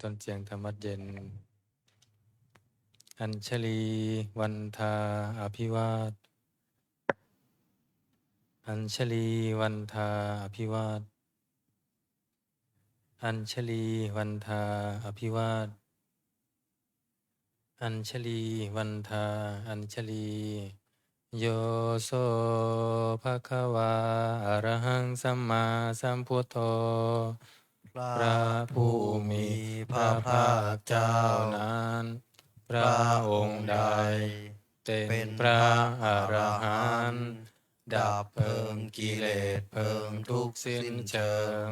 ต้นเสียงธรรมะเย็นอัญชลีวันทาอภิวาทอัญชลีวันทาอภิวาทอัญชลีวันทาอภิวาทอัญชลีวันทาอัญชลีโยโสภะคะวาอะระหังสัมมาสัมพุทโธพระผู้มีพระภาคเจ้านั้นพระองค์ใดเป็นพระอรหันต์ดับเพลิงกิเลสเพลิงทุกข์สิ้นเชิง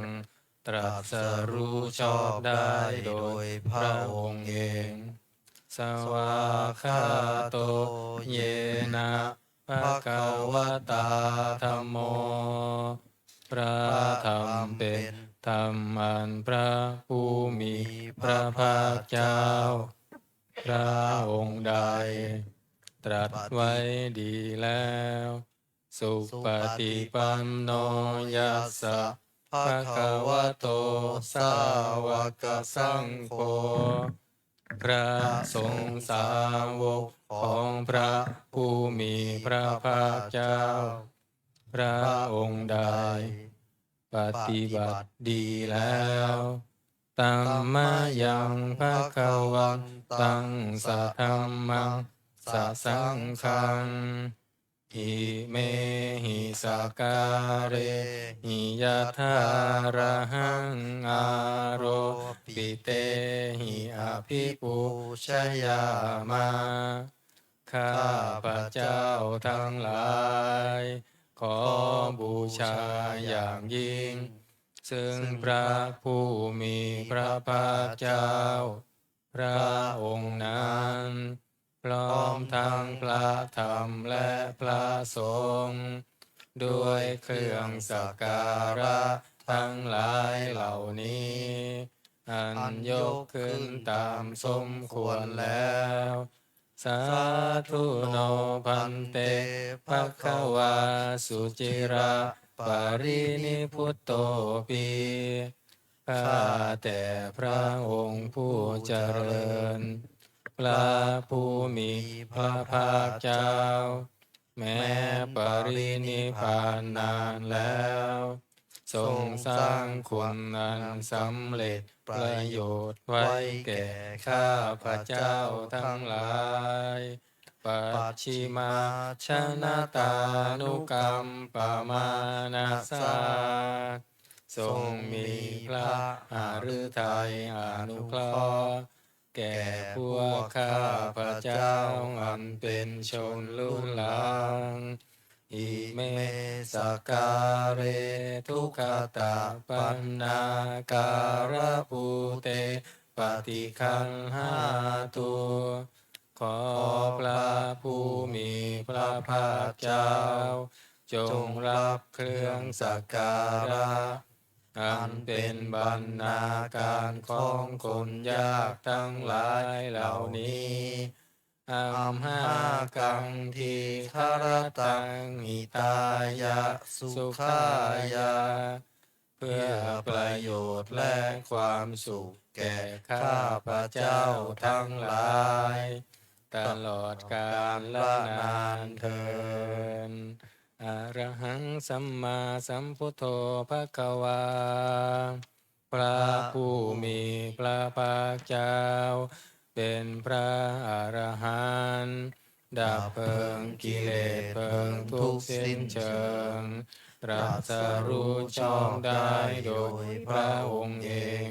ตรัสรู้ชอบได้โดยพระองค์เองสวากขาโตเยนะภะคะวะตาธัมโมพระธรรมเป็นธรรมอันพระผู้มีพระภาคเจ้าพระองค์ใดตรัสไว้ดีแล้วสุปฏิปันโนยัสสะภะคะวะโตสาวกสังโฆพระสงฆ์สาวกของพระผู้มีพระภาคเจ้าพระองค์ใดปฏิบัติดีแล้วตัมมายังภะคะวันตังสัทธัมมังสัสสังฆังอิเมหิสการะหิยะถาระหังอาโรปิเตหิอภิปูชยามาข้าพระเจ้าทั้งหลายขอบูชาอย่างยิ่งซึ่งพระผู้มีพระภาคเจ้าพระองค์นั้นพร้อมทั้งพระธรรมและพระสงฆ์ด้วยเครื่องสักการะทั้งหลายเหล่านี้อันยกขึ้นตามสมควรแล้วสาธุโนพันเตภควาสุจิระปรินิพุตโตปีข้าแต่พระองค์ผู้เจริญพระผู้มีพระภาคเจ้าแม้ปรินิพพานนานแล้วทรงสร้างคุณอันสำเร็จประโยชน์ไว้แก่ข้าพระเจ้าทั้งหลายปัจฉิมาชนะตานุกรรมปมานาสาทรงมีพระหฤทัยอนุเคราะห์แก่พวกข้าพระเจ้าอันเป็นชนรุ่นหลังอิเมสการะทุกขตาปันนาการะปูเตปฏิคันหาตุขอพระผู้มีพระภาคเจ้าจงรับเครื่องสักการะอันเป็นบรรณาการของคนยากทั้งหลายเหล่านี้อัมหากังทีคารตังหิตายะสุขายาเพื่อประโยชน์และความสุขแก่ข้าพระเจ้าทั้งหลายตลอดกาลและนานเทอญอะระหังสัมมาสัมพุทโธภควาพระผู้มีพระภาคเจ้าเป็นพระอรหันต์ดับเพลิงกิเลสเพลิงทุกข์สิ้นเชิงตรัสรู้ชอบได้โดยพระองค์เอง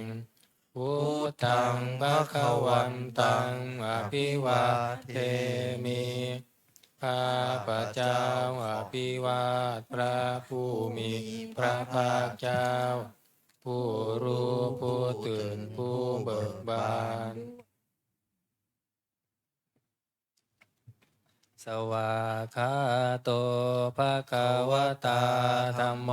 พุทธังภวันตังอภิวาเทมิข้าพระเจ้าอภิวาทพระผู้มีพระภาคเจ้าผู้รู้ผู้ตื่นผู้เบิกบานสวากขาโตภะคะวะตาธัมโม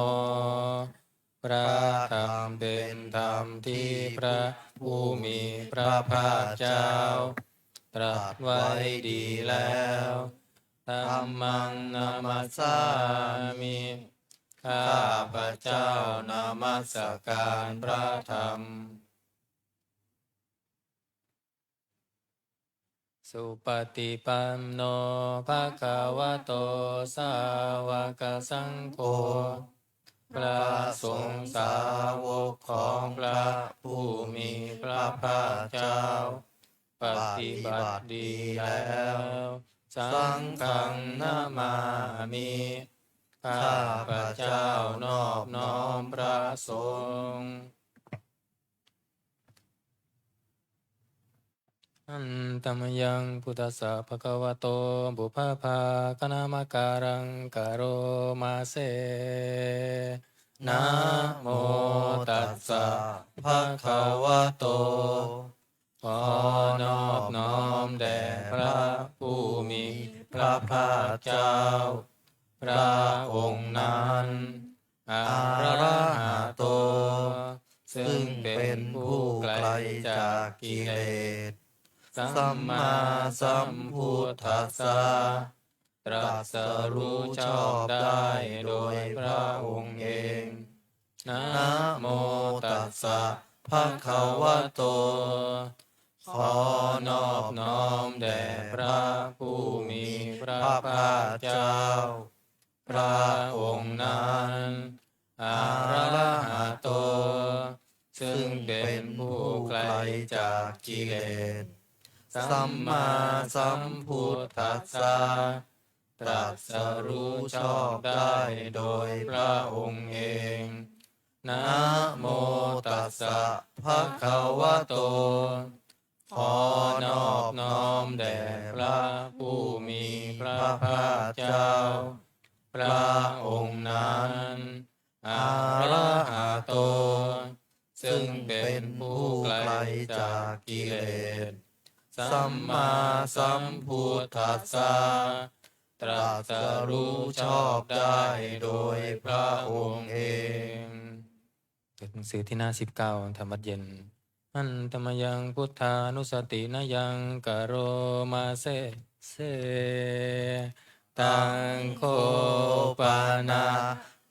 พระธรรมเป็นธรรมที่พระผู้มีพระภาคเจ้าตรัสไว้ดีแล้วธัมมังนามัสสามิข้าพระเจ้านามัสการพระธรรม สุปฏิปันโนภะคะวะโตสาวกสังโฆพระสงฆ์สาวกของพระผู้มีพระภาคเจ้าปฏิบัติดีแล้วสังฆังนามามิข้าพระเจ้านอบน้อมพระสงฆ์อันตมยังพุทธัสสะภะคะวะโตบุพพภาคณามการังกโรมาเสนะโมตัสสะภะคะวะโตขอนอบน้อมแด่พระผู้มีพระภาคเจ้าพระองค์นั้นอะระหะโตซึ่งเป็นผู้ไกลจากกิเลสสัมมาสัมพุทธัสสะตรัสรู้ชอบได้โดยพระองค์เองนะโมตัสสะภะคะวะโตขอนอบน้อมแด่พระผู้มีพระภาคเจ้าพระองค์นั้นอะระหะโตซึ่งเป็นผู้ไกลจากกิเลสสัมมาสัมพุทธัสสะตรัสรู้ชอบได้โดยพระองค์เองนะโมตัสสะภะคะวะโตขอนอบน้อมแด่พระผู้มีพระภาคเจ้าพระองค์นั้นอะระหะโตซึ่งเป็นผู้ไกลจากกิเลสสัมมาสัมพุทธัสสะตรัสรู้ชอบได้โดยพระองค์เองเป็นหนังสือที่หน้า19ธรรมวัดเย็นอันตมยังพุทธานุสตินะยังกโรมาเสตังโคปานา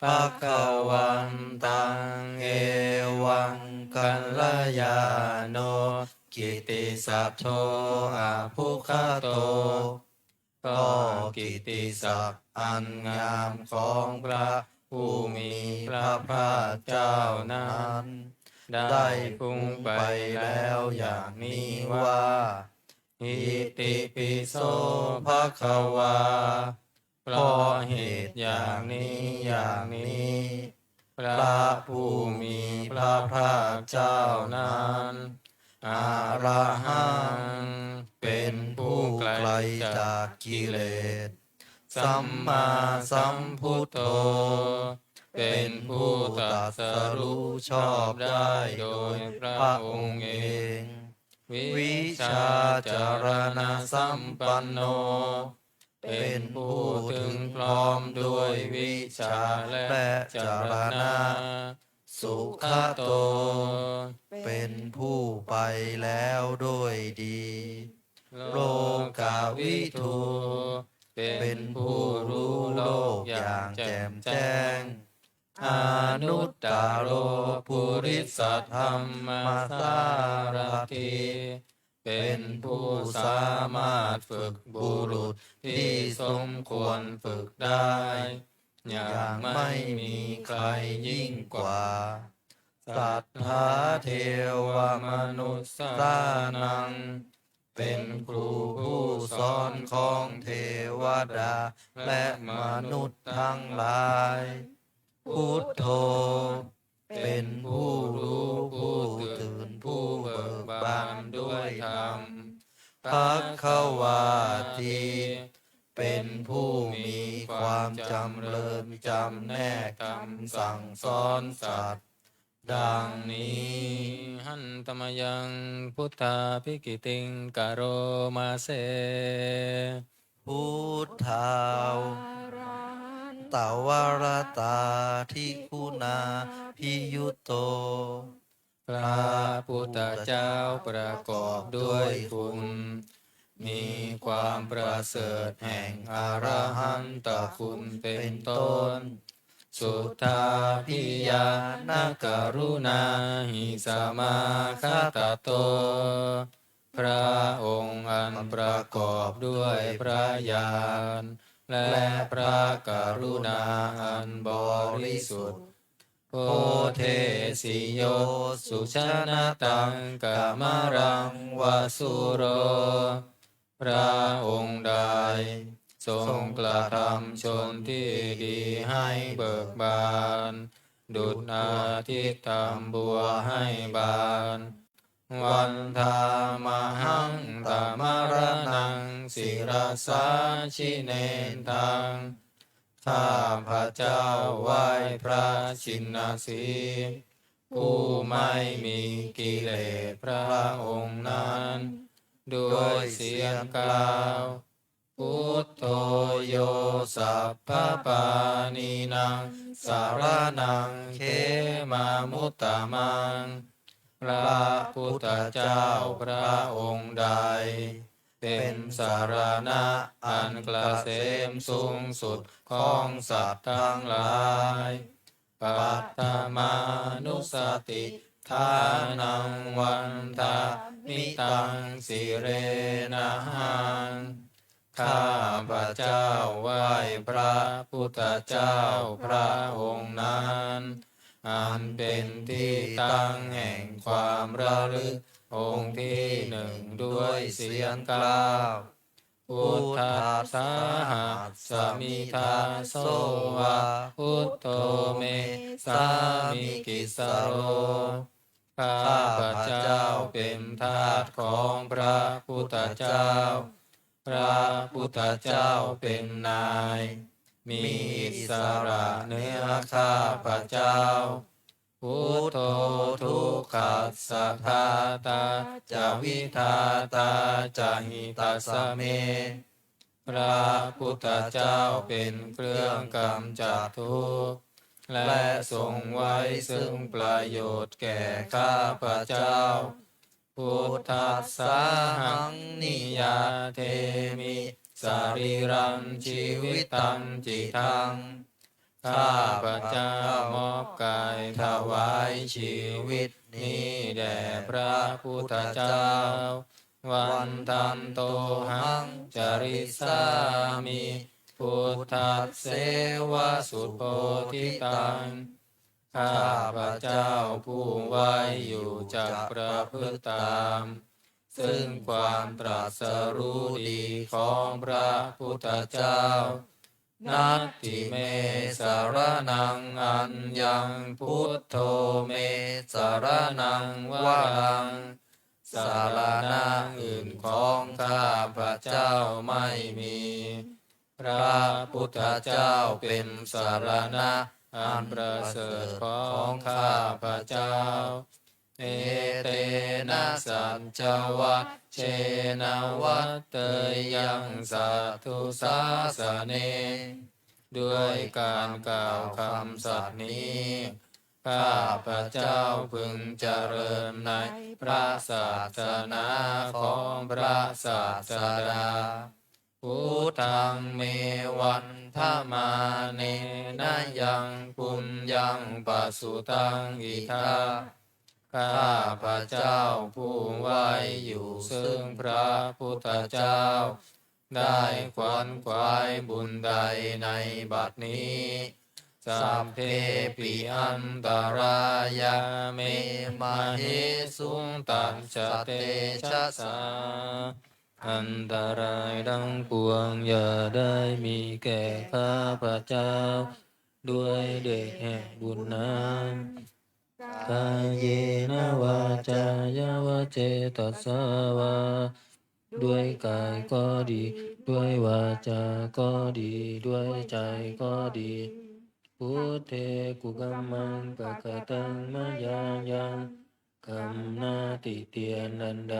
ภะคะวันตังเอวังกัลยาโนกิตติศัพท์โทอาภุคโตก็กิตติศัพท์อันงามของพระผู้มีพระภาคเจ้านั้นได้พุ่งไปแล้วอย่างนี้ว่าอิติปิโสภะคะวาเพราะเหตุอย่างนี้อย่างนี้พระผู้มีพระภาคเจ้านั้นอะระหังเป็นผู้ไกลจากกิเลสสัมมาสัมพุทโธเป็นผู้ตรัสรู้ชอบได้โดยพระองค์เองวิชาจารณะสัมปันโนเป็นผู้ถึงพร้อมด้วยวิชาและจารณะสุขโตเป็นผู้ไปแล้วด้วยดีโลกาวิทูเป็นผู้รู้โลกอย่างแจ่มแจ้งอนุตตโรปุริสธรรมสารถิเป็นผู้สามารถฝึกบุรุษที่สมควรฝึกได้อย่างไม่มีใครยิ่งกว่าสัทธาเทวมนุสสานังเป็นครูผู้สอนของเทวดาและมนุษย์ทั้งหลายพุทโธเป็นผู้รู้ผู้ตื่นผู้เบิกบานด้วยธรรมภัคควาทีเป็นผู้มีความจำเริญจำแนกคำสั่งสอนสัตว์ดังนี้หันตมยังพุทธาภิกิติงกโรมาเสพุทธาวตาวรตาทิคุณาพิยุตโตพระพุทธเจ้าประกอบด้วยคุณมีความประเสริฐแห่งอรหันตคุณเป็นต้นสุทธาพิยานกรุณาหิสมาคตโต พระองค์อันประกอบด้วยพระญาณและพระกรุณาอันบริสุทธิ์โพเทสิโยสุชนะตังกามรังวสุโรพระองค์ใดทรงกระทำชนที่ดีให้เบิกบานดุจอาทิตย์ทำบัวให้บานวันธามหังตามรนังศิรสาชิเนทังข้าพระเจ้าไหว้พระชินสีห์ผู้ไม่มีกิเลสพระองค์นั้นด้วยเสียงกล่าวพุทโธโยสัพพปานีนังสารนังเขมามุตตมังพระพุทธเจ้าพระองค์ใดเป็นสารณะอันเกษมสูงสุดของสัตว์ทั้งหลายปัตตมานุสติทานังวันทามิตังสิเรนะหังข้าพระเจ้าไหว้พระพุทธเจ้าพระองค์นั้นอันเป็นที่ตั้งแห่งความระลึกองค์ที่หนึ่งด้วยเสียงกล่าวพุทธัสสะหัสสมิทาโสวะพุทโธเมสามิกิสโรข้าพระเจ้าเป็นทาสของพระพุทธเจ้าพระพุทธเจ้าเป็นนายมีอิสระเหนือข้าพระเจ้าพุทโธทุกขัสสะทาตาจะวิทาตาจะหิตัสสะเมพระพุทธเจ้าเป็นเครื่องกำจัดทุกข์และทรงไว้ซึ่งประโยชน์แก่ข้าพระเจ้าพุทธัสสะหังนิยาเทมิสรีรังชีวิตังจิตังข้าพระเจ้ามอบกายถวายชีวิตนี้แด่พระพุทธเจ้าวันตันโตหังจริสามิพุทธัสเสวะสุโพธิตังข้าพระเจ้าผู้ไว้อยู่จักประพฤติตามซึ่งความตรัสรู้ดีของพระพุทธเจ้านัตถิเมสารนังอัญญังพุทโธเมสารนังวรังสารณะอื่นของข้าพระเจ้าไม่มีพระพุทธเจ้าเป็นสารณะอันประเสริฐของข้าพระเจ้าเอเตนะสัจจวัชเชนะวัตเตยังสัทธุสาสเนด้วยการกล่าวคำสัตย์นี้ข้าพระเจ้าพึงเจริญในพระศาสนาของพระศาสดาพุทธังเมวันทมาเนนะยังปุญญังปัสสุตังอิทาข้าพระเจ้าผู้ไว้อยู่ซึ่งพระพุทธเจ้าได้ขวนขวายบุญใดในบัดนี้สัพเพปิอันตรายาเมมาเหสุงตัจจเตชะสาอันตรายดังปวงอย่าได้มีแก่ข้าพระเจ้าด้วยเดชแห่งบุญนั้นกายเยนะวาจายาวะเจตสาวาด้วยกายก็ดีด้วยวาจาก็ดีด้วยใจก็ดีพุทเทกุกัมมังปะกะตังมะยายังกรรมนาติเตียนอันใด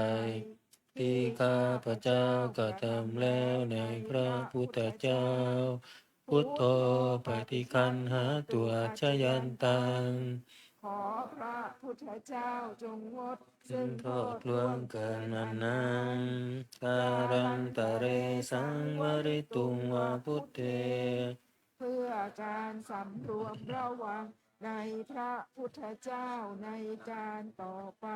ที่ข้าพระเจ้ากระทำแล้วในพระพุทธเจ้าพุทโธปฏิคันหาตัวชยันตังขอพระพุทธเจ้าจงงดซึ่งโทษล่วงเกินนั้นการันตะเรสังวริตุงวาพุทเทเพื่อการสำรวมระวัง ในพระพุทธเจ้าในการต่อไป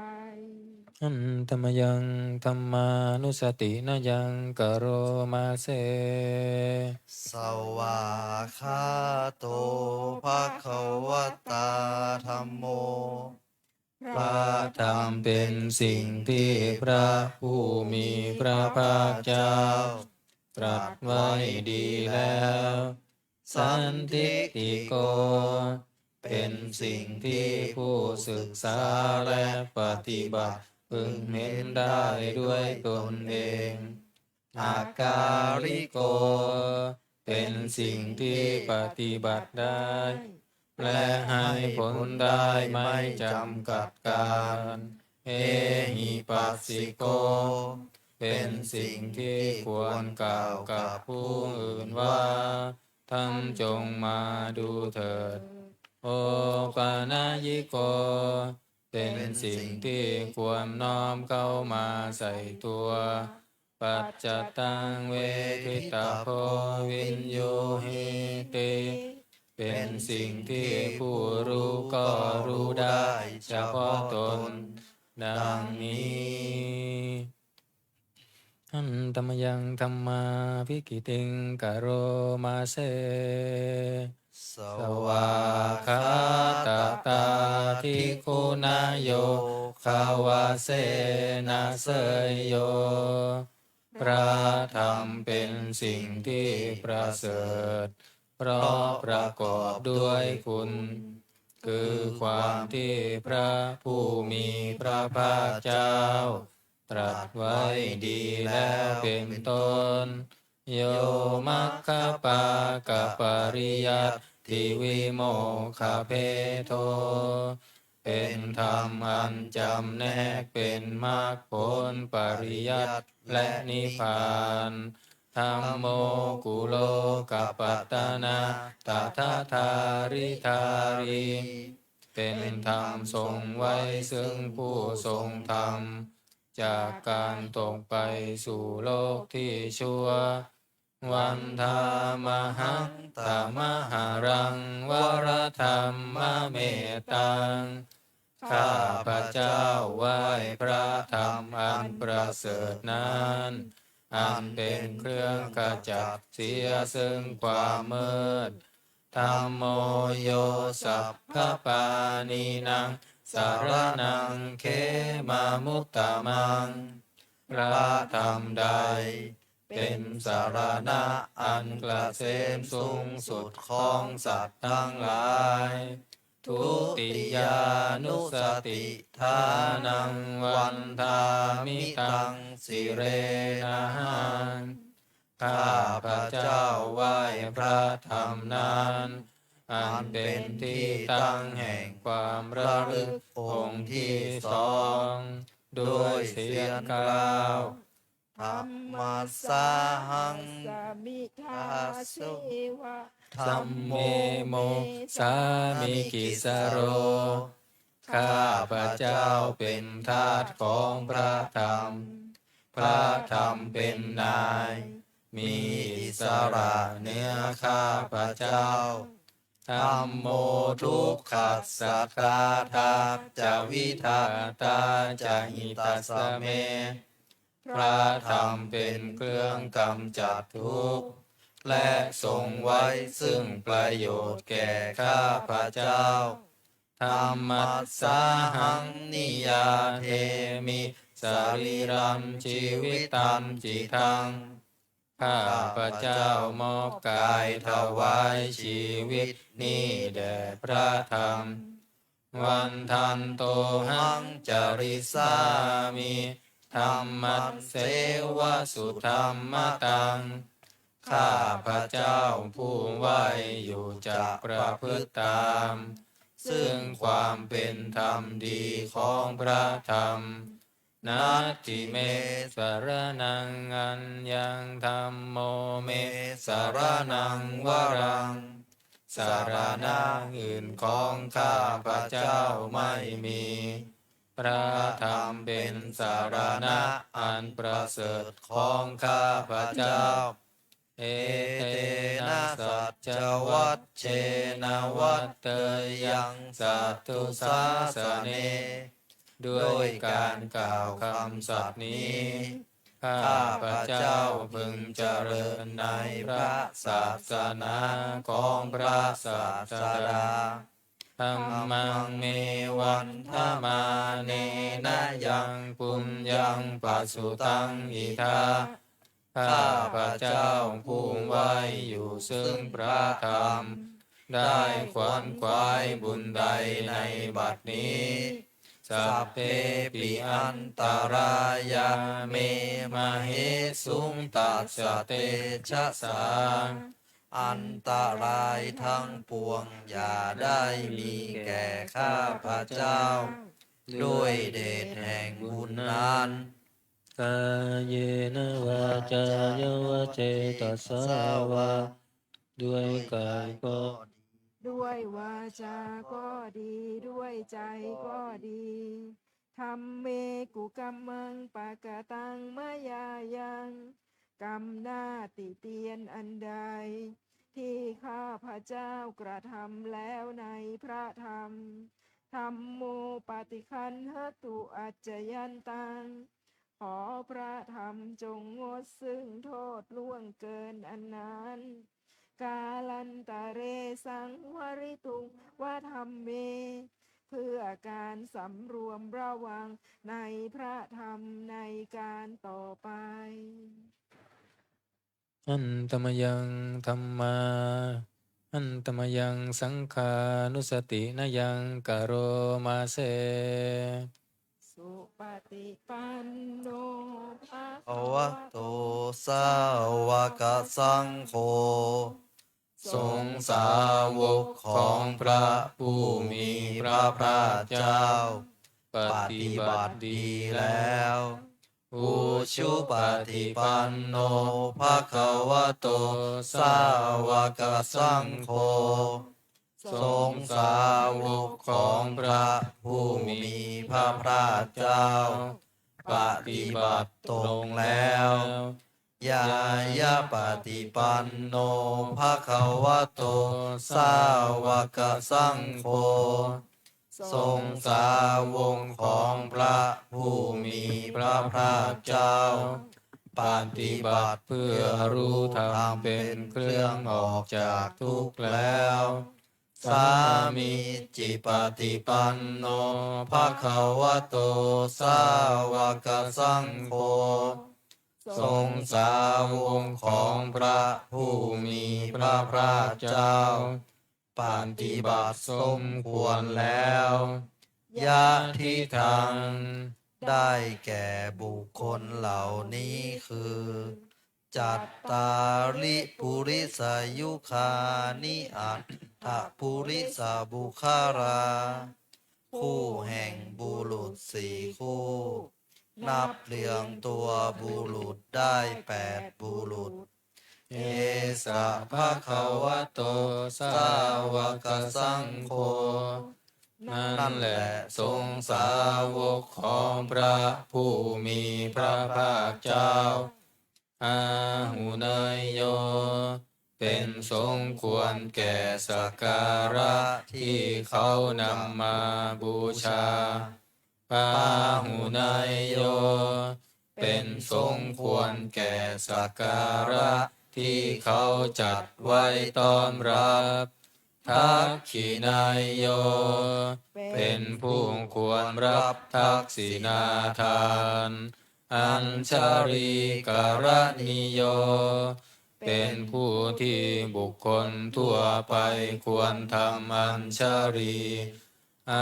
อันธรรมยังธรรมานุสตินะยังกโรมาเซ สวากขาโตภะคะวตาธัมโม พระธรรมเป็นสิ่งที่พระผู้มีพระภาคเจ้าตรัสไว้ดีแล้ว สันทิติโก เป็นสิ่งที่ผู้ศึกษาและปฏิบัติพึงเห็นได้ด้วยตนเอง อาการิโก เป็นสิ่งที่ปฏิบัติได้และให้ผลได้ไม่จำกัดการเอหิปัสสิโก เป็นสิ่งที่ควรกล่าวกับผู้อื่นว่าท่านจงมาดูเถิด โอปานายิโก เป็นสิ่งที่ควรน้อมเข้ามาใส่ตัว ปัจจตังเวทิตาโพวินโยหิติเป็นสิ่งที่ผู้รู้ก็รู้ได้เฉพาะตนดังนี้อันธรรมยังธรรมาภิกิติงกโรมาเซ ส ส วาว าก คา ขาตาตาทิคุณาโยคาวาเสนาเสยโย พระธรรมเป็นสิ่งที่ประเสริฐเพราะประกอบด้วยคุณ คือความที่พระผู้มีพระภาคเจ้า ตรัสไว้ดีแล้วเป็นต้น โยมัคคปากปริยัตติวิโมคขเพโท เป็นธรรมอันจำแนกเป็นมรรคผลปริยัติและนิพพานธัมโมกุโลกัปปัตตนาตถาธาริธาริเป็นธรรมทรงไว้ซึ่งผู้ทรงธรรม จากการตกไปสู่โลกที่ชั่ว วันธามหังตามหารังวรธรรมเมตตัง ข้าพระเจ้าไหว้พระธรรมอันประเสริฐนั้นอันเป็นเครื่องขจัดเสียซึ่งความมืดธัมโมโยสัพพปานีนังสารนังเขมามุตตมัง พระธรรมใดเป็นสารณะอันเกษมสูงสุดของสัตว์ทั้งหลาย ทุติยานุสติทานังวันทามิตังสิเรนะหัง ข้าพระเจ้าไหว้พระธรรมนั้นอันเป็นที่ตั้งแห่งความระลึกองค์ที่สองด้วยเสียงกล่าว ธัมมัสสาหัง สมิทาเสวะ สัมเมโมสามิกิสโร ข้าพระเจ้าเป็นทาสของพระธรรม พระธรรมเป็นนาย มีอิสระเหนือข้าพระเจ้าธัมโมทุกขัสสะกาทาจะวิทาตาจะหิตัสสะเม พระธรรมเป็นเครื่องกำจัดทุกข์และทรงไว้ซึ่งประโยชน์แก่ข้าพระเจ้าธรรมัสสาหังนิยาเทมิสรีรัมชีวิตัมจิตัง ข้าพระเจ้ามอบกายถวายชีวิตนี้แด่พระธรรม วันทันโตหังจริสามิธรรมัสเสวะสุธรรมตัง ข้าพระเจ้าผู้ไหวอยู่จากประพฤติตาม ซึ่งความเป็นธรรมดีของพระธรรมนัตถิเมสารนังอัญญังธัมโมเมสารนังวรัง สารณะอื่นของข้าพระเจ้าไม่มี พระธรรมเป็นสารณะอันประเสริฐของข้าพระเจ้า เอเตนะสัจจวัชเชนะวัตเตยังสัตตุสาสเนด้วยการกล่าวคำสัตย์นี้ข้าพระเจ้าพึงเจริญในพระศาสนาของพระศาสดาธัมมังเมวันธมาเนนะยังปุญญังปัสสุตังอิทาข้าพระเจ้าผู้ไว้อยู่ซึ่งพระธรรมได้ขวนขวายบุญใดในบัดนี้สัพเพปิอันตรายาเมมเหสุงตัสสะเตชะสาอันตรายทั้งปวงอย่าได้มีแก่ข้าพระเจ้าด้วยเดชแห่งบุญนั้นกายเนวาจายวเจตสาวาด้วยกายก็ด้วยวาจาก็ดีด้วยใจก็ดีธรรมเมกุกัมมังปะกะตังมายายังกรรมหน้าติเตียนอันใดที่ข้าพระเจ้ากระทำแล้วในพระธรรมธรรมโมปฏิคันหตุอัจจยันตังขอพระธรรมจงงดซึ่งโทษล่วงเกินอันนั้นกาลันตะเรสังวริตุงวะธรรมเมเพื่อการสำรวมระวังในพระธรรมในการต่อไปอันตมยังธัมมาอันตมยังสังขานุสตินยังกโรมาเสสุปฏิปันโนภะ ภ คะ วะ วะ โต โต สาวกสังโฆสงฆ์สาวกของพระผู้มีพระภาคเจ้าป ป ฏิ ฏิ บั บั ติ ติ ดี ดี แล้ แล้ว ว อุชุปฏิปันโน ภะคะวะโต สาวกสังโฆสงฆ์สาวกของพระผู้มีพระภาคเจ้า ปฏิบัติตรงแล้วยายะปฏิปันโนภะคะวะโต สาวกสังโฆสงฆ์สาวกของพระผู้มีพระภาคเจ้า ปฏิบัติเพื่อรู้ธรรมเป็นเครื่องออกจากทุกข์แล้ว สามีจิปฏิปันโนภะคะวะโต สาวกสังโฆสงฆ์สาวกของพระผู้มีพระภาคเจ้า ปฏิบัติสมควรแล้วยะทิทังได้แก่บุคคลเหล่านี้คือ จัตตาริปุริสายุคานิอัตถปุริสบุคาราคู่แห่งบุรุษสี่คู่ นับเรียงตัวบุรุษได้8บุรุษเอสะภะคะวะโต สาวกสังโฆนั่นแหละทรงสาวกของพระผู้มีพระภาคเจ้าอาหุเนยโยเป็นสมควรแก่สักการะที่เขานำมาบูชาปาหุเนยโยเป็นสมควรแก่สักการะที่เขาจัดไว้ต้อนรับทักขินายโยเป็นผู้ควรรับทักษิณาทานอัญชาริกรณิโยเป็นผู้ที่บุคคลทั่วไปควรทำอัญชารีอ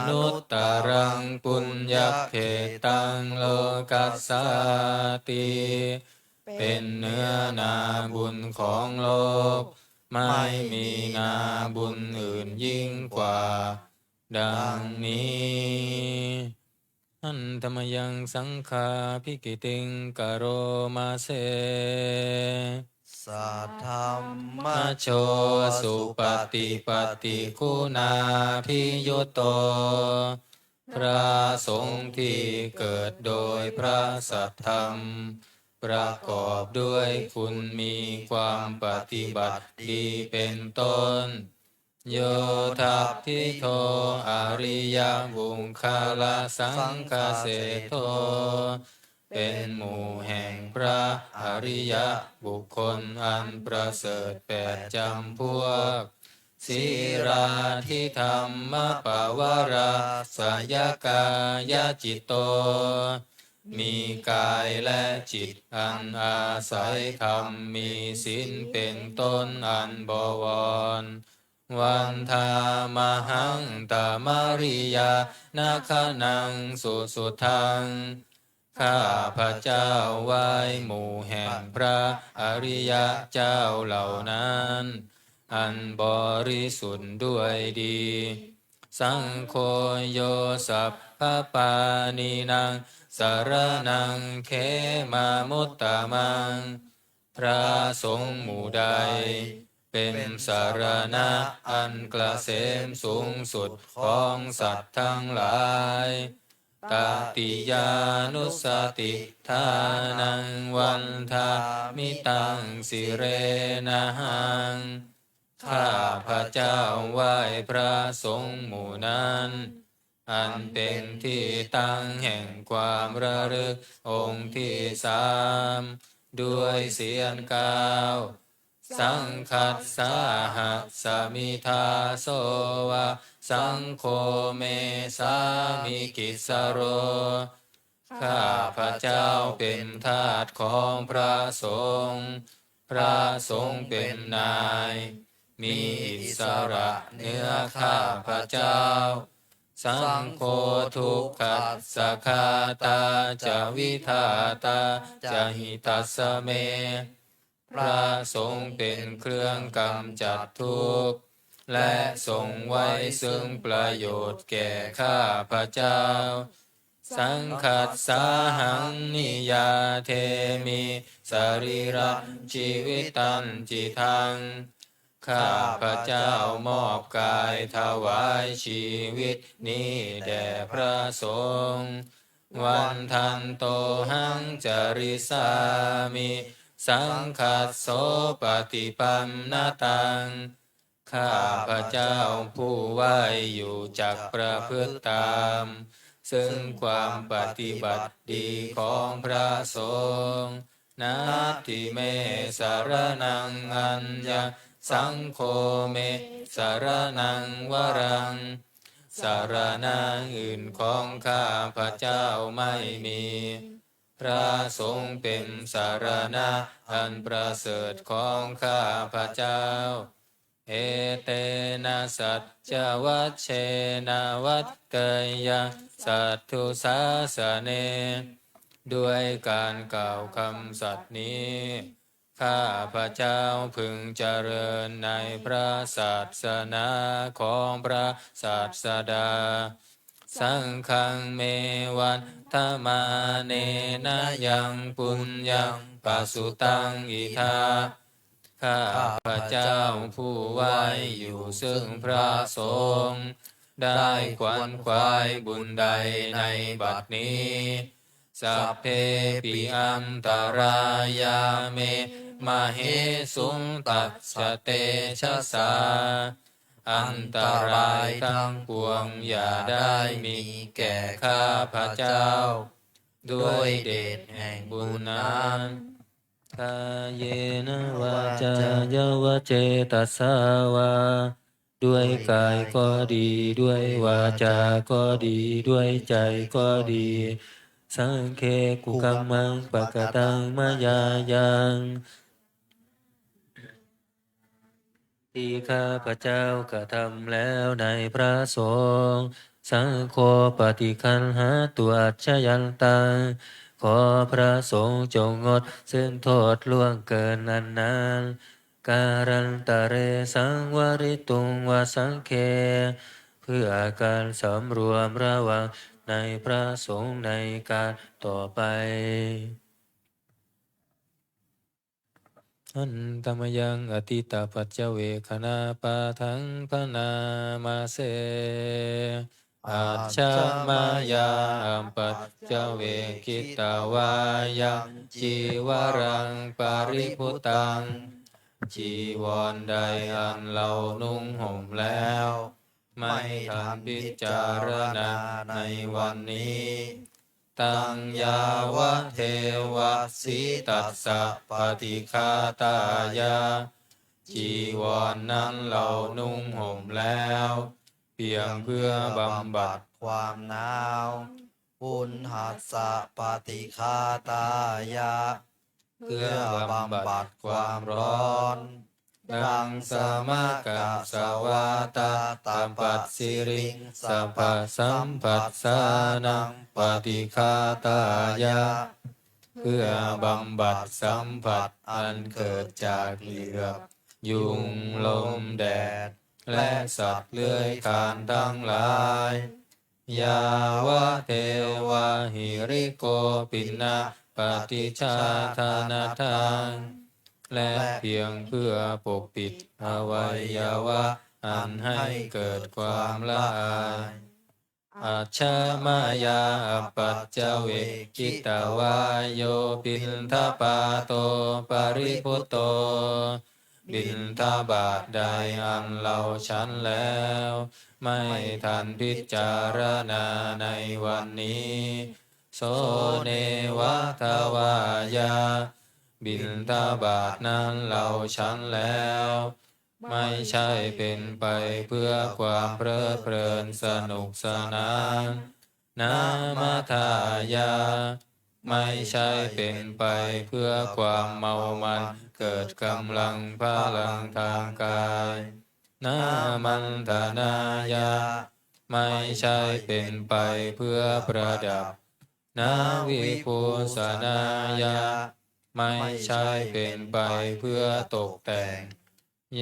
นุตตรังปุญญเขตังโลกัสสติเป็นเนื้อนาบุญของโลกไม่มีนาบุญอื่นยิ่งกว่าดังนี้อันธรรมยังสังฆาภิกิติงกโรมาเสสัทธรรม โชสุปฏิปฏิคุณาภิยุตโตพระสงฆ์ที่เกิดโดยพระสัทธรรม ประกอบด้วยคุณมีความปฏิบัติดีเป็นต้นโยทัพทิโทอริยบุคคลสังฆเสโทเป็นหมู่แห่งพระอริยบุคคลอันประเสริฐแปดจำพวกสีราธิธรรมปวาราสยกายจิตโตมีกายและจิตอันอาศัยธรรมมีศีลเป็นต้นอันบวรวันธามหังตามริยานาคนังสุทังข้าพระเจ้าไหว้หมู่แห่งพระอริยเจ้าเหล่านั้นอันบริสุทธิ์ด้วยดีสังโฆโยสัพพปานีนังสารนังเขมามุตตะมังพระสงฆ์หมู่ใดเป็นสารณะอันเกษมสูงสุดของสัตว์ทั้งหลายตติยานุสติทานังวันทามิตังสิเรนะหังข้าพระเจ้าไหว้พระสงฆ์หมู่นั้นอันเป็นที่ตั้งแห่งความระลึกองค์ที่สามด้วยเสียงกล่าวสังคัสสาหะสมิทาโสวะสังโฆเมสามิกิสโรข้าพระเจ้าเป็นทาสของพระสงฆ์พระสงฆ์เป็นนายมีอิสระเหนือข้าพระเจ้าสังโฆทุกขัสสะคาตาจะวิทาตาจะหิตัสสะเมพระสงฆ์เป็นเครื่องกำจัดทุกข์และทรงไว้ซึ่งประโยชน์แก่ข้าพระเจ้าสังคัสสาหังนิยาเทมิสรีระชีวิตันจิตังข้าพระเจ้ามอบกายถวายชีวิตนี้แด่พระสงฆ์วันทันโตหังจริสามิสังคัสโสปฏิปันนตังข้าพระเจ้าผู้ไหวอยู่จักประพฤติตามซึ่งความปฏิบัติดีของพระสงฆ์นาทิเมสารนังอัญญสังโฆเมสารนังวรังสารณะอื่นของข้าพระเจ้าไม่มีพระสงฆ์เป็นสารณะอันประเสริฐของข้าพระเจ้าเอเตนะสัจจวัชเชนะวัตเตยะสัตถุสาสเนด้วยการกล่าวคำสัตย์นี้ข้าพระเจ้าพึงเจริญในพระศาสนาของพระศาสดาสังฆังเมวันธมาเนนะยังปุญญังปัสสุตังอิทาข้าพระเจ้าผู้ไหวอยู่ซึ่งพระสงฆ์ได้ขวนขวายบุญใดในบัดนี้สัพเพปิอันตรายาเมมเหสุงตัสสะเตชะสาอันตรายทั้งปวงอย่าได้มีแก่ข้าพระเจ้าด้วยเดชแห่งบุญนั้นกายเยนะวาจายวเจตสาวาด้วยกายก็ดีด้วยวาจาก็ดีด้วยใจก็ดีสังเคกุกัมมังปะกตังมายายังที่ข้าพระเจ้ากระทำแล้วในพระสงฆ์สังโฆปฏิคันหาตัวอัจฉยันตังขอพระสงฆ์จงงดซึ่งโทษล่วงเกินนั้นนั้นการันตะเรสังวริตุงวสังเคเพื่อการสำรวมระวังในพระสงฆ์ในการต่อไปอันตมยังอติตาปัจเจเวคณาปาทังพนามาเส อัจฉมายาปัจจเวกิตาวายังจีวรังปาริภุตังจีวรใดอันเรานุ่งห่มแล้วไม่ทันพิจารณาในวันนี้ตังยาวะเทวะสีตัสสะปฏิฆาตายาจีวรนั้นเรานุ่งห่มแล้วเพียงเพื่อบำบัดความหนาวอุณหัสสะปฏิฆาตายะเพื่อบำบัดความร้อนดังสมกะสวาตาตัมปัสสิริงสัพพสัมปัสสานังปฏิฆาตายะเพื่อบำบัดสัมผัสอันเกิดจากเหลือบยุงลมแดดและสัตว์เลื้อยคลานทั้งหลายยาวะเทวะหิริโกปินะปฏิชาธานาทังและเพียงเพื่อปกปิดอวัยวะอันให้เกิดความละอายอัจฉมายาปัจจเวกิตาวาโยปินทปาโตปริพุตโตบิณฑบาตใดอันเราฉันแล้วไม่ทันพิจารณาในวันนี้โสเนวะทวายาบิณฑบาตนั้นเราฉันแล้วไม่ใช่เป็นไปเพื่อความเพลิดเพลินสนุกสนานนามทายาไม่ใช่เป็นไปเพื่อความเมามันเกิดกำลังพลังทางกายนามันธนายาไม่ใช่เป็นไปเพื่อประดับนาวิภูสนายาไม่ใช่เป็นไปเพื่อตกแต่ง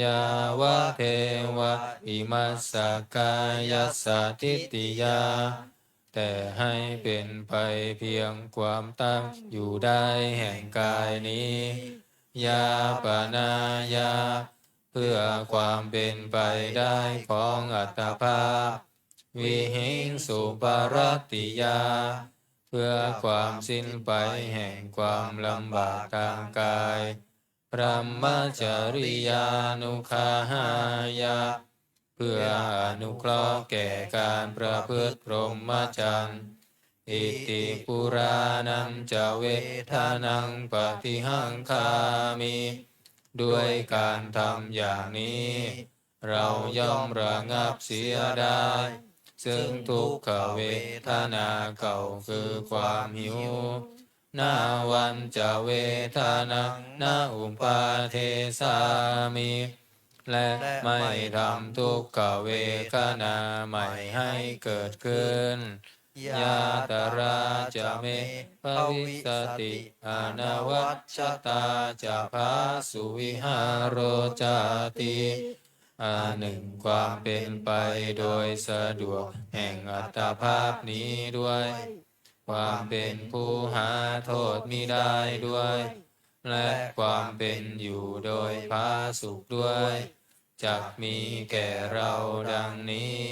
ยาวะเทวะอิมัสสกายสสทิฏฐิยาแต่ให้เป็นไปเพียงความตั้งอยู่ได้แห่งกายนี้ยาปนายาเพื่อความเป็นไปได้ของอัตภาพวิหิงสุปารติยาเพื่อความสิ้นไปแห่งความลำบากทางกายพรหมจริยานุคาหายาเพื่ออนุเคราะห์แก่การประพฤติพรหมจรรย์อิติปุรานังจะเวทานังปฏิหังคามิด้วยการทำอย่างนี้เราย่อมระงับเสียได้ซึ่งทุกขเวทนาเก่าคือความหิวนาวันจะเวทานังนาอุปาเทสามิและไม่ทำทุกขเวทนาใหม่ให้เกิดขึ้นยาตราจะเมภวิสติอนวัชชตาจะพาสุวิหารโรจาติหนึ่งความเป็นไปโดยสะดวกแห่งอัตภาพนี้ด้วยความเป็นผู้หาโทษมิได้ด้วยและความเป็นอยู่โดยพาสุขด้วยจักมีแก่เราดังนี้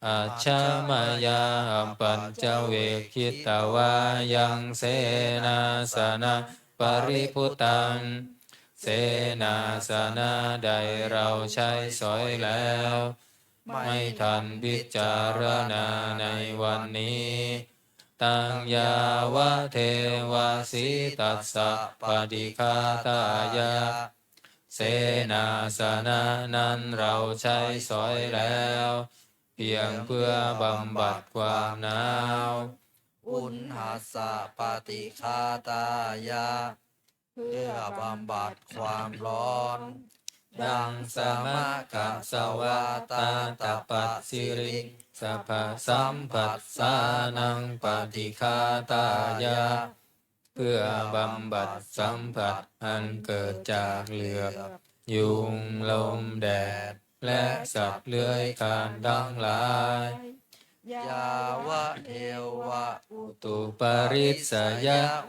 อัจฉมายาปัญจเวคิตาวายังเสนาสนะปริพุตังเสนาสนะใดเราใช้สอยแล้วไม่ทันพิจารณาในวันนี้ตังยาวะเทวะสีตัสสะปฏิฆาตายาเสนาสนะนั้นเราใช้สอยแล้วเพียงเพื่อบำบัดความหนาวอุณหัสสะปฏิฆาตายะเพื่อบำบัดความร้อนดังสมกะสวาตาตปัสสิริสัพพสัมปัสสานังปฏิฆาตายะเพื่อบำบัดสัมผัสอันเกิดจากเหลือบยุงลมแดดและสัตว์เลื้อยคลานทั้งหลายยาวะเทวะอุตุปริสสย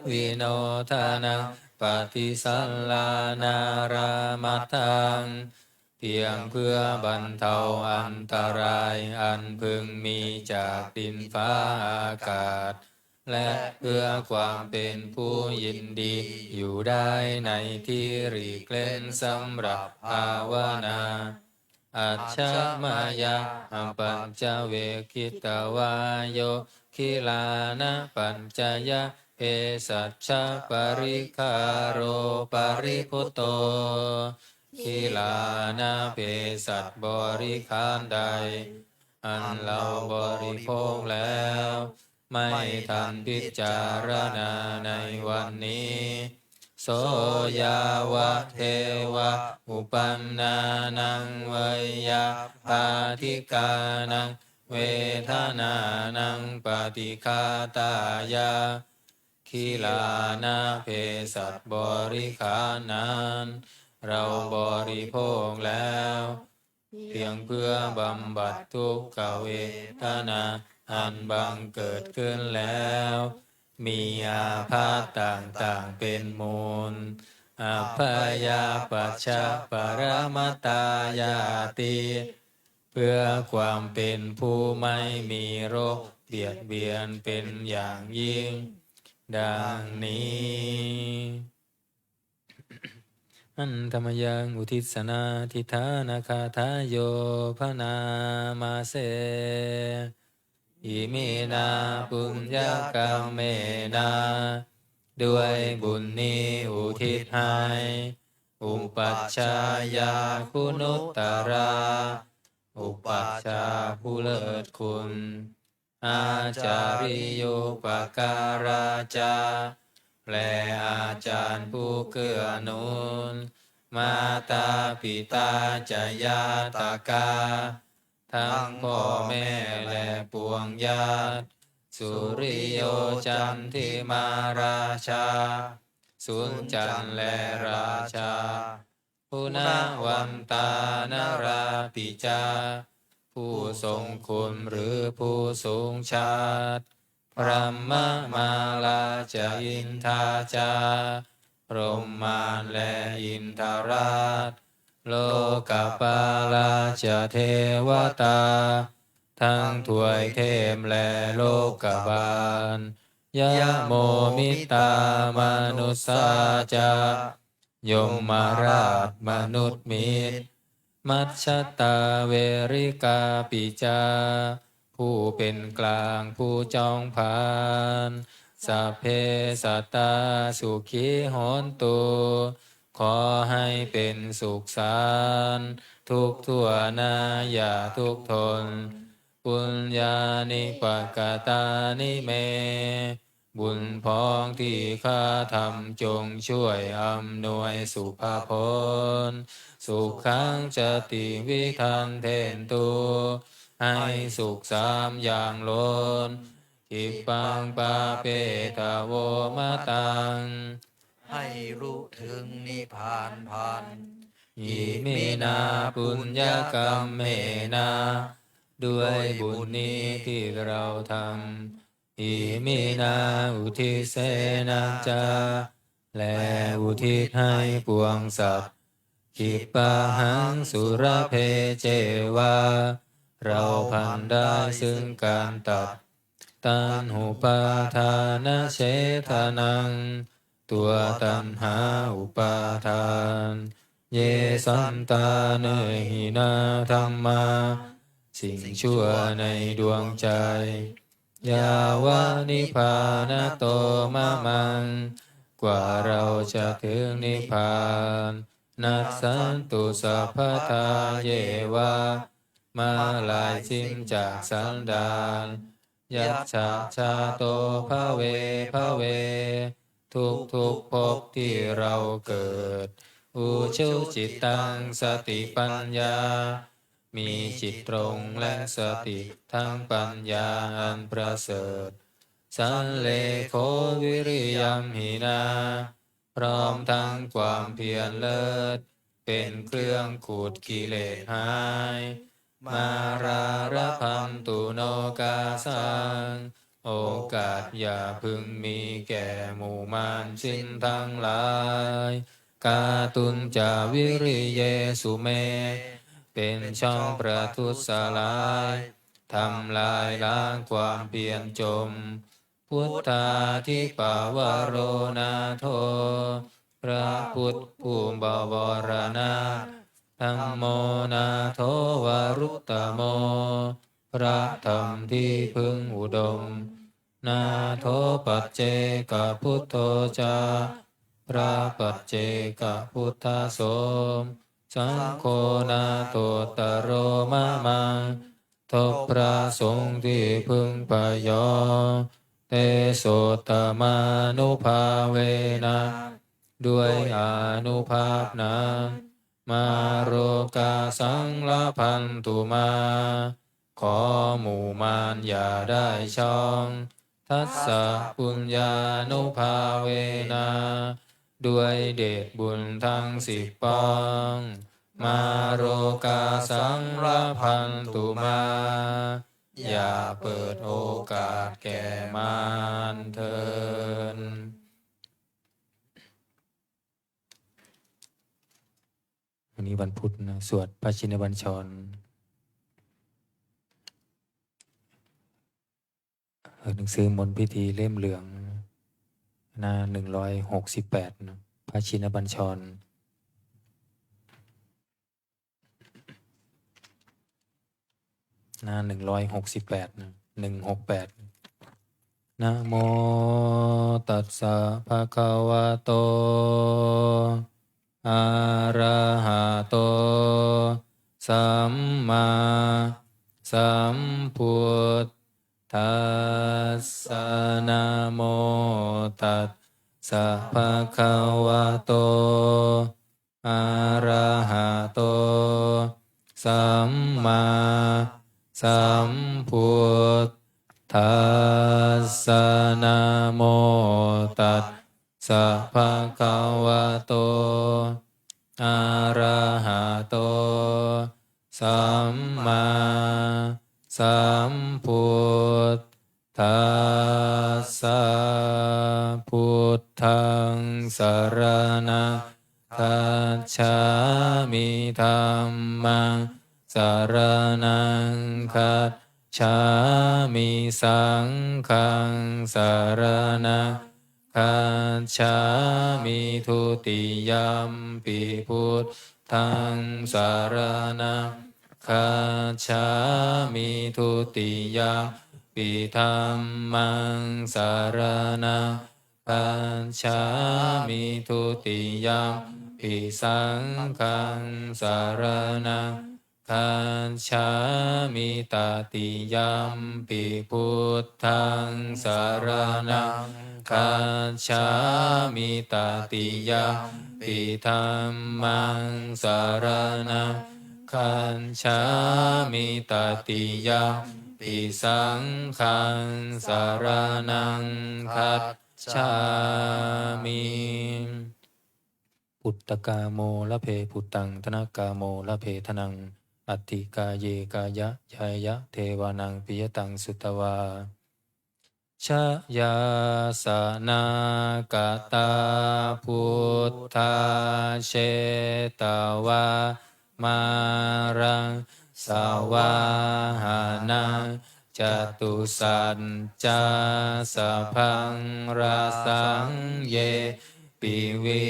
วิโนทานังปฏิสัลลานารามัตัง เพียงเพื่อบรรเทาอันตรายอันพึงมีจากดินฟ้าอากาศและเพื่อความเป็นผู้ยินดีอยู่ได้ในที่หลีกเล่นสำหรับภาวนาอัจฉมายาปัญจเวคิตวายโยคิลานะปัญจยะเอสัชชะปริคาโรปริพุตโตคิลานะเภสัชบริขารใดอันเราบริโภคแล้วไม่ทันพิจารณาในวันนี้โสยาวะเทวะอุปันนานังเวยาปาทิกานังเวทนานังปฏิฆาตายาคิลานะเภสัชบริขารนั้นเราบริโภคแล้วเพียงเพื่อบำบัดทุกขเวทนาอันบังเกิดขึ้นแล้วมีอาพาธต่างๆเป็นมูลอัพยาปัชชะปรมัตตายาติเพื่อความเป็นผู้ไม่มีโรคเบียดเบียนเป็นอย่างยิ่งดังนี้อันธรรมยังอุทิศนาทิธานาคาทายโยพนามาเสอิมินาปุญญกรรมเมนาด้วยบุญนี้อุทิศให้อุปัชฌายาคุณุตตราอุปัชฌาย์ผู้เลิศคุณอาจาริโยปการาจาแปลอาจารย์ผู้เกื้อหนุนมาตาปิตาจายาตากาทั้งพ่อแม่และปวงญาติสุริโยจันทิมาราชาสุนจันทร์และราชาพุนวันตานราปิจาผู้ทรงคุณหรือผู้สูงชาติพระมมาลาจะอินทาจารมมานและอินทราชโลกปาลาจะเทวตาทั้งถวยเทพและโลกบาลยะโมมิตามนุสสาจายมมาราชมนุษย์มิตรมัชฌตตาเวริกาปิจาผู้เป็นกลางผู้จองผานสัพเพสัตตาสุขีโหนตุขอให้เป็นสุขสันต์ทุกทั่วหน้าอย่าทุกข์ทนปุญญานิปกตานิเมบุญพ้องที่ข้าทำจงช่วยอำนวยสุภาพลสุขขังจติวิทันเทนตุให้สุขสามอย่างล้นอิปังปาเปตาโวมะตังให้รู้ถึงนิพพานพันอิมินาปุญญกรรมเมนาด้วยบุญนี้ที่เราทำอิมินาอุทิเสนาจาและอุทิศให้ปวงสัตว์กิปะหังสุรเพเจวาเราพันได้ซึ่งการตัดตัณหุปาทานเฉทนังตัวตัณหาอุปาทานเยสันตาเนหินาธรรมาสิ่งชั่วในดวงใจยาวานิพพานโตมะมังกว่าเราจะถึงนิพพานนัสสันตุสัพพทาเยวามาลายสิ้นจากสันดานยัจฉาชาโตภเวภเวทุกภพที่เราเกิดอุชุจิตตังสติปัญญามีจิตตรงและสติทั้งปัญญาอันประเสริฐสันเลโควิริยัมหินาพร้อมทั้งความเพียรเลิศเป็นเครื่องขูดกิเลสหายมาราระพันตุโนกาสังโอกาสอย่าพึงมีแก่หมู่มารสิ้นทั้งหลาย กาตุนจาวิริเยสุเมเป็นช่องประทุษร้ายทำลายล้างความเพียรจมพุทธาธิปาวโรนาโทพระพุทธผู้บวรณะธัมโมนาโทวารุตตโมพระธรรมที่พึงอุดมนาโทปัจเจกพุทโธจาพระปัจเจกพุทธโสมสังโฆนาโตตโรมะมังทบพระสงฆ์ที่พึงพยอเตโสตมานุภาเวนะด้วยอานุภาพนั้นมาโรกาสังละพันตุมาขอหมู่มารอย่าได้ช่องทัสสะปุญญานุภาเวนะด้วยเดชบุญทั้ง10ปองมาโรกาสังละพันตุมาอย่าเปิดโอกาสแก่มารเถิดวันนี้วันพุธนะสวดพระชินบัญชรหนังสือมนต์พิธีเล่มเหลืองหน้า168นะพระชินบัญชรหน้า168นะ168นะโมตัสสะภะคะวะโตอะระหะโตสัมมาสัมพุทธัสสะนะโมตัสสะภะคะวะโตอะระหะโตสัมมาสัมพุทธัสสะนะโมตัสสะภะคะวะโตอะระหะโตสัมมาสัมพุทธัสสะพุทธังสรณังคัจฉามิธัมมังสรณังคัจฉามิสังฆังสรณังคัจฉามิทุติยัมปิพุทธังสรณังคัจฉามิทุติยัมปิธัมมังสรณังคัจฉามิทุติยัมปิสังฆังสรณังคัจฉามิตติยัมปิพุทธังสรณังคัจฉามิตติยัมปิธัมมังสรณังคัจฉามิตติยัมปิสังฆังสรณังคัจฉามิปุตตกาโมละเพปุตตังธนกาโมละเพทนังอัตถิกาเยกายะยายะเทวานังปิยตังสุตวาชยาสนากตาพุทธาเชตวามารังสาวาหานังจตุสัจจะสัพพังราสังเยปิวิ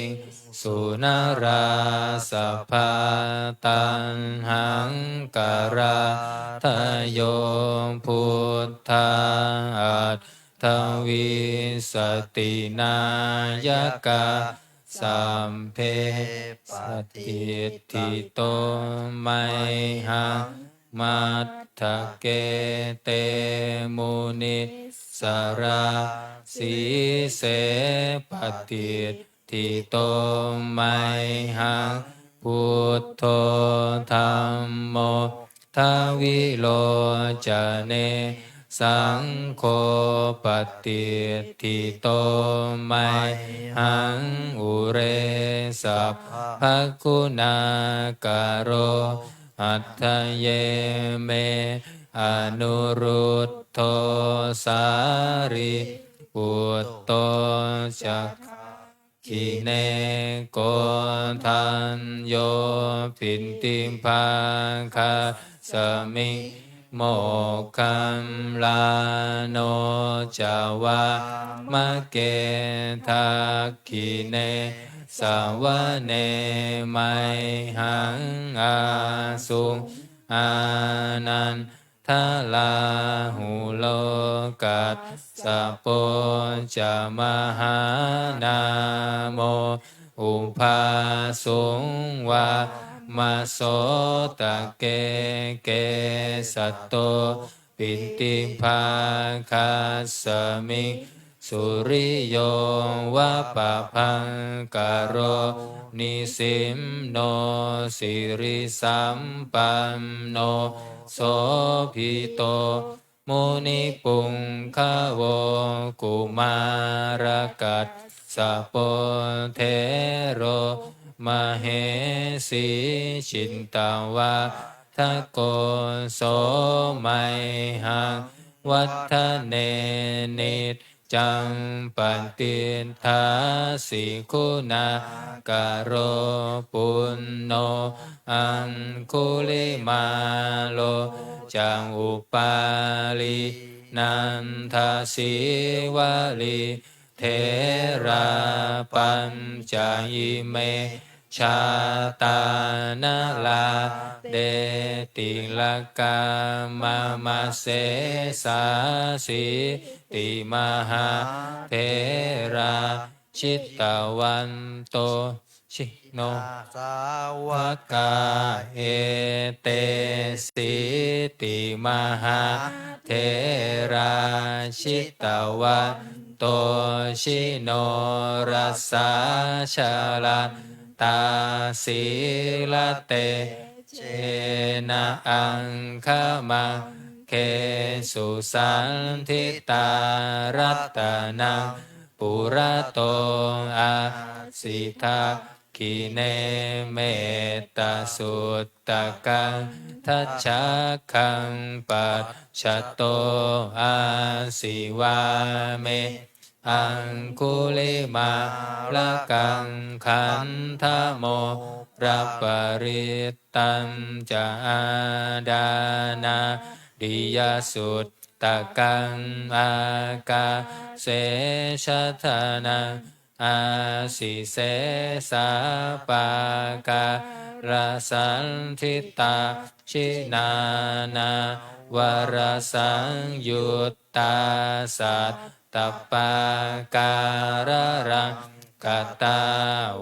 สุนาราสัพพะตัณหังการาทโยพุทธาอัตถวิสตินายกาสัมเพปฏิทิโตไมหังมัตถเกเตมุนิสราสีเสปฏิทิโตไมหังพุทโธธัมโมทวิโลจเนสังโฆปฏิทิโตไมหังอุเรสัพพคุณากโรอัตถเยเมอนุรุตโธสาริปุตโตจัก กิเนโกทันโยปินติภาคาสมิโมคัมลาโนจาวามะเกทักขิเนสาวเนไมหังอาสุงอานันทาลาหูโลกัสสะโปจะมหานาโมอุปาสุงวามาโสตะเกเกสัตโตปิติภาคาสมิสุริโยวะปะพังกโรนิสิมโนสิริสัมปันโนโสภิโตมุนิปุงคโวกุมารกัสสะโปเทโรมเหสีชินตาวะทะโกโสไมหังวัฒเนนิจจังปันตินทาสิคุณากโรปุณโนอังคุลิมาโลจังอุปาลินันทสิวลีเทราปัญจยิเมชาตานาลาเดติลกามามาเสสาสีติมหาเทราชิตตวันโตชิโนสาวกาเอเตสิติมหาเทราชิตตวันโตชิโนรัสสาชาลาตาสีลเตเจนะอังคมังเคสุสันทิตารัตนังปุระโตอาสิทากิเนเมตตาสุตตะกังทัชชะคังปัจฉโตอาสิวาเมอังคุลิมาละกังขันธโมระปริตตัมจาดานาดิยสุตตะกังอากาเสชะทานังอาสิเสสาปากาลสันทิตาชินานาวรสังยุตตาสัตตปาการรังกตา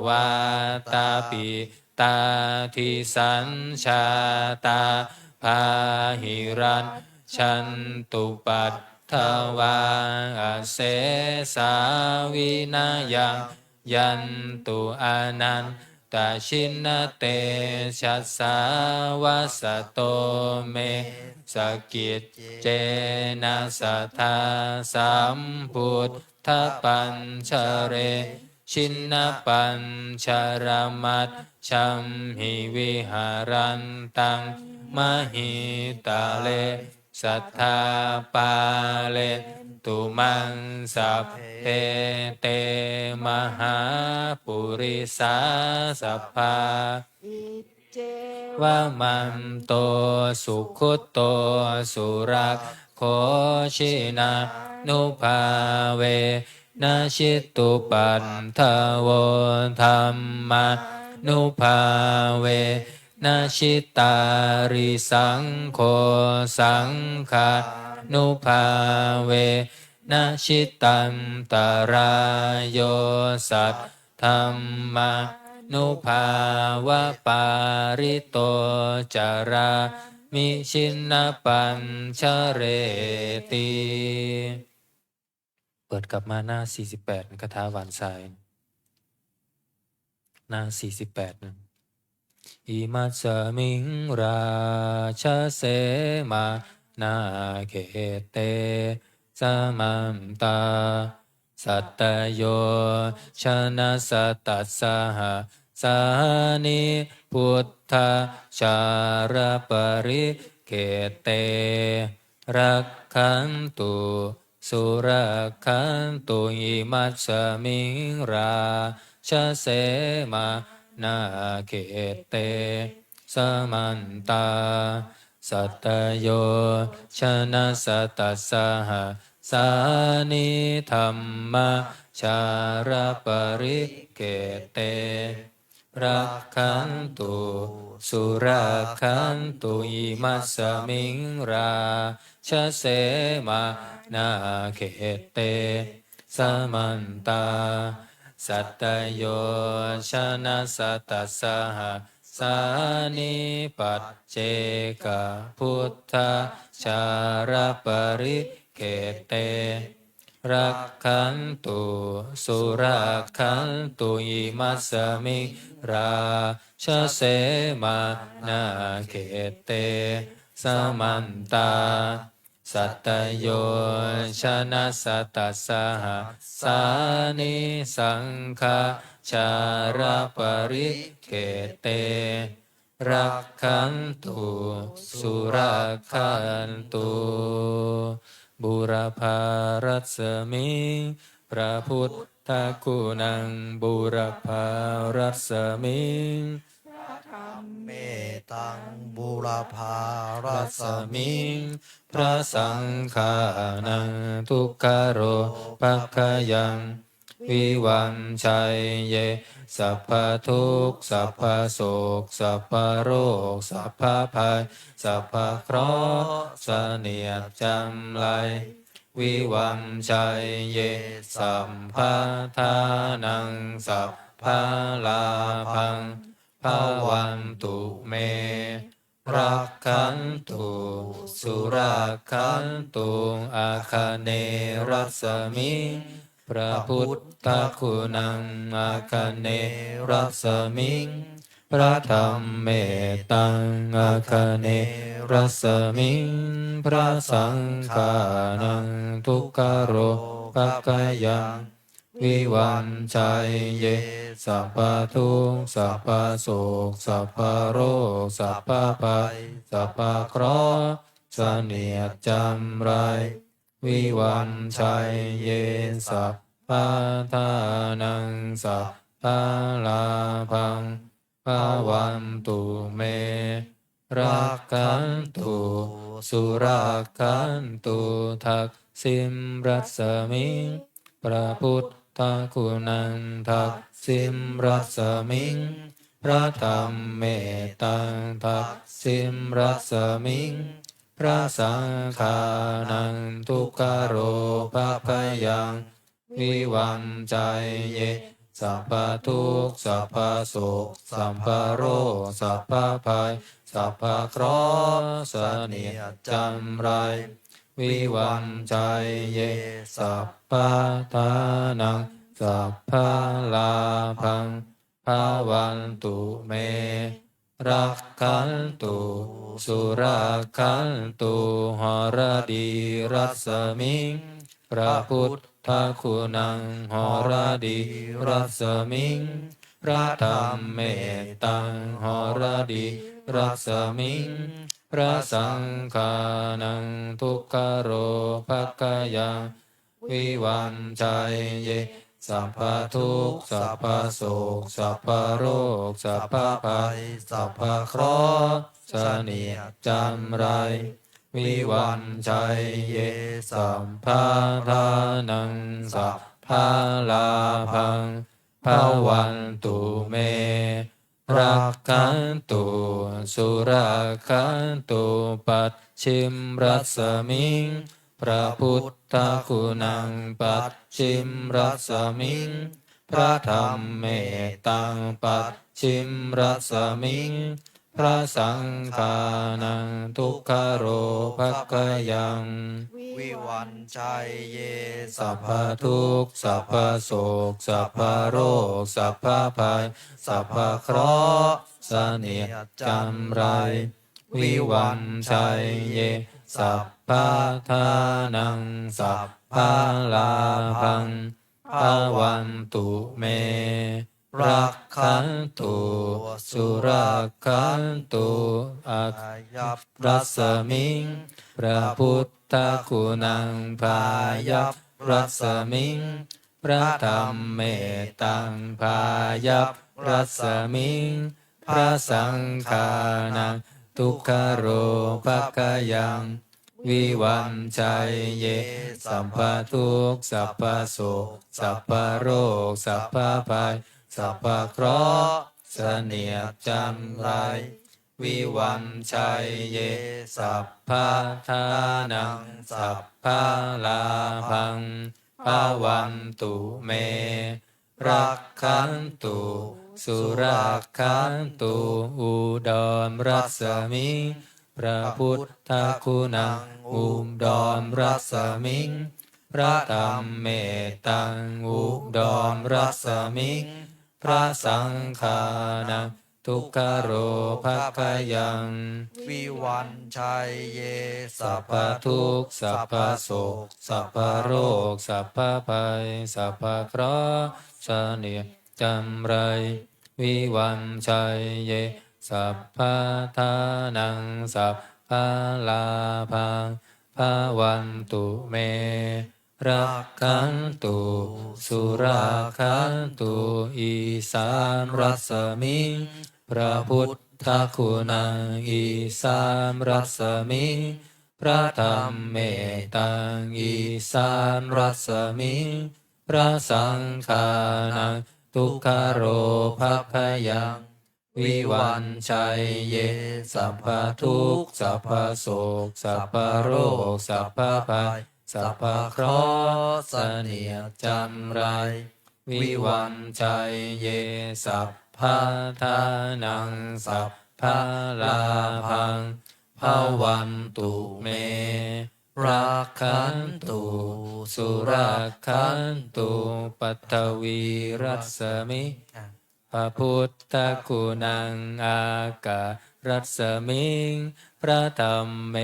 วาตาปิตาทิสัญชาตาพาหิรันชันตุปัตถวาเสสาวินายังยันตุอานันตชินเตชัสสาวาสโตเมสกิจเจนะสัทธาสัมพุทธปัญชเรชินนปัญชรมัตชัมหิวิหารันตังมหิตาเลสัทธาปาเลตุมังสัพเพเตมหาปุริสาสัพพาอิเจวะมันโตสุขุตโตสุรักโขชินานุภาเวนะชิตุปันทโวธัมมานุภาเวนะชิตาริสังโฆสังฆานุภาเวนะชิตันตรายโยสัตธัมมานุภาวะปาริโตจารามิชินนปัญชเรติเปิดกลับมาหน้า48คาถาหวานสายหน้า48นะอิมัสสมิงราชเสมานาเขเตสมัมตาสัตตโยชนะสัตตัสสหสานิพุทธชารปริเกเตรักขันตุ สุรคันตุอิมัสสมิงราชเสมานาเขเตสมันตาสัตโยชนะสัตตสหสานิธรรมชารปริเกเตรักขันตุสุรักขันตุอิมัสสมิงราชเสมานาเขเตสมันตาสัตโยชนะสัตตสหสานิปัจเจกพุทธชารปริเกเตรักขันตุสุรักขันตุอิมัสสมิราชเสมานาเขเตสมันตาสัตโยชนะสัตตสหสานิสังฆชารปริเกเตรักขันตุสุรักขันตุบุรพารัสมิงพระพุทธคุณังบุรพารัสมิง เมตังบุรพารั รั ส ส มิ มิงพระสังฆานังทุกขโรปัคขยังวิวังชัยเยสัพพทุกข์สัพพโศกสัพพโรคสัพพภัยสัพพเคราะห์เสนียดจำไรวิวังชัยเยสัมภทานังสัพพลาภังภวันตุเมรักขันตุสุรักขันตุอาคเนรัสมิงพระพุทธคุณังอาคเนรัสมิงพระธรรมเมตังอาคเนรัสมิงพระสังฆานังทุกขโรปัคขยังวิวันชัยเยสัพพทุกข์สัพพโศกสัพพโรคสัพพภัยสัพพเคราะห์เสนียดจำไรวิวันชัยเยสัพพทานังสัพพลาภังภวันตุเมรักขันตุสุรักขันตุทักษิมรัสมิงพระพุทธคุณังทักษิมรัสมิงพระธรรมเมตังทักษิมรัสมิงพระสังฆานังทุกขโรปัคขยังวิวังชัยเยสัพพทุกข์สัพพโศกสัพพโรคสัพพภัยสัพพเคราะห์เสนียดจำไรวิวังชัยเยสัพพทานังสัพพลาภังภวันตุเมรักขันตุสุรักขันตุหรดีรัสมิงพระพุทธคุณังหรดีรัสมิงพระธรรมเมตังหรดีรัสมิงพระสังฆานังทุกขโรภัคขยังวิวังชัยเยสัพพทุกข์สัพพโศกสัพพโรคสัพพภัยสัพพเคราะห์เสนียดจำไรวิวังชัยเยสัมภทานังสัพพลาภังภวันตุเมรักขันตุสุรักขันตุปัจฉิมรัสมิงพระพุทธคุณังปัจฉิมรัสมิงพระธรรมเมตังปัจฉิมรัสมิงพระสังฆานังทุกขโรภัคขยัง วิวันชัยเย สัพพทุกข์สัพพโศกสัพพโรคสัพพภัยสัพพเคราะห์เสนียดจำไรวิวันชัยเยสัพพทานังสัพพลาภังภวันตุเม รักขันตุสุรักขันตุอัค ยับ รัสมิงพระพุทธคุณังพายัพรัสมิงพระธรรมเมตังพายัพรัสมิงพระสังฆานังทุกขโรภคยังวิวันชัยเยสัพพทุกข์สัพพโสกสัพพโรคสัพพภัยสัพพเคราะห์เสนียดจันไรวิวันชัยเยสัพพะทานังสัพพะลาภังภวันตุเมรักขันตุสุรักขันตุอุดรรัสมิงพระพุทธคุณังอุดรรัสมิงพระธรรมเมตังอุดรรัสมิงพระสังฆานังทุกขโรภคยัง วิวันชัยเย สัพพทุกข์สัพพโศกสัพพโรคสัพพภัยสัพพเคราะห์เสนียดจำไรวิวันชัยเยสัพพะทานังสัพพะลาภังภวันตุเมรักขันตุสุราขันตุอีสานรัสมิงพระพุทธคุณังอีสานรัสมิงพระธรรมเมตังอีสานรัสมิงพระสังฆานังทุกขโรภคยังวิวันชัยเยสัพพทุกข์สัพพโศกสัพพโรคสัพพภัยสัพพเคราะห์เสนียดจำไรวิวันชัยเยสัพพะทานังสัพพะลาภังภวันตุเมรักขันตุสุรักขันตุปัทวีรัสมิพระพุทธคุณังอาการัสมิงพระธรรมเม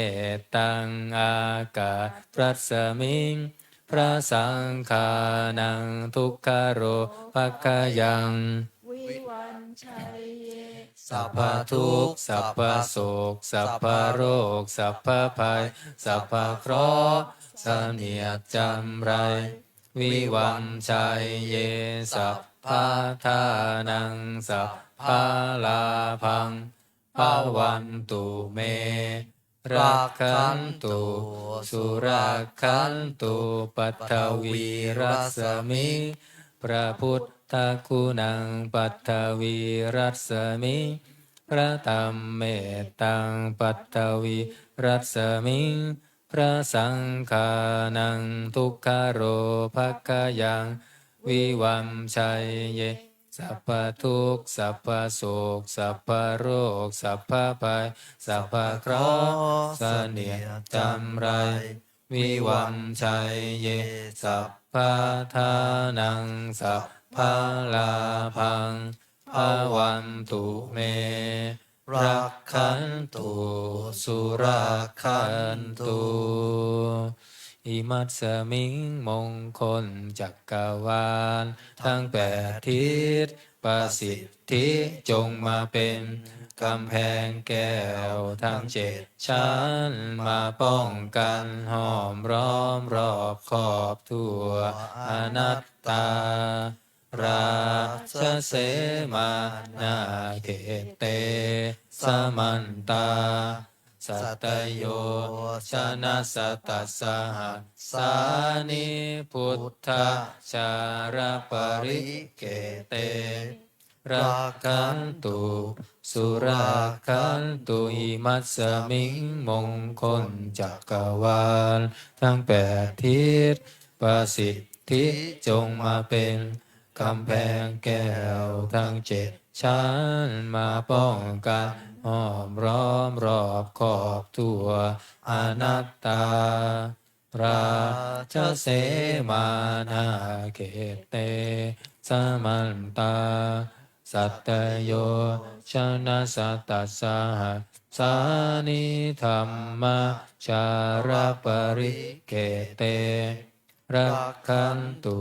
ตังอาการัสมิงพระสังฆานังทุกขโรภคยัง วิวันชัยเย สัพพทุกข์สัพพโศกสัพพโรคสัพพภัยสัพพเคราะห์เสนียดจำไรวิวันชัยเยสัพพะทานังสัพพะลาภังภวันตุเมรักขันตุสุรักขันตุปัทวีรัสมิพระพุทธคุณังปัทวีรัสมิพระธรรมเมตังปัทวีรัสมิพระสังฆานังทุกขโรภคยังวิวัมชัยเยสัพพทุกข์สัพพโศกสัพพโรคสัพพภัยสัพพเคราะห์เสนียดจำไรวิวัมชัยเยสัพพะทานังสัพพะลาภังภวันตุเมรักขันตุสุรักขันตุอิมัสสมิงมงคลจักรวาลทั้งแปดทิศประสิทธิจงมาเป็นกำแพงแก้วทั้งเจ็ดชั้นมาป้องกันห้อมล้อมรอบขอบทั่วอนัตตาราชเสมานาเขเตสมันตาสัตโยชนะสัตตสหัสสานิพุทธชารปริเกเตรักขันตุสุรักขันตุอิมัสสมิงมงคลจักรวาลทั้งแปดทิศประสิทธิจงมาเป็นกำแพงแก้วทั้งเจ็ดชั้นมาป้องกันห้อมล้อมรอบขอบทั่วอนัตตาราชเสมานาเขเตสมันตาสัตโยชนะสัตตสหัสสานิธรรมชารปริเกเตรักขันตุ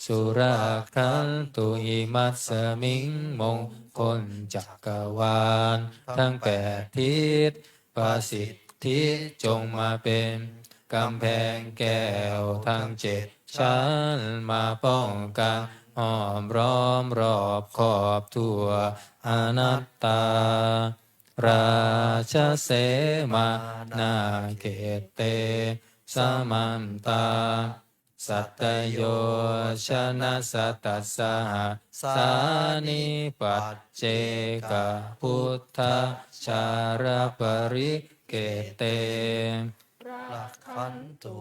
สุราคันตุอิมัสสมิงมงคลจักรวาลทั้งแปดทิศประสิทธิจงมาเป็นกำแพงแก้วทั้งเจ็ดชั้นมาป้องกันห้อมร้อมรอบขอบทั่วอนัตตาราชเสมานาเกเตสมันตาสัตโยชนะสัตตสหสานิปัจเจกพุทธชารปริเกเตรักขันตุ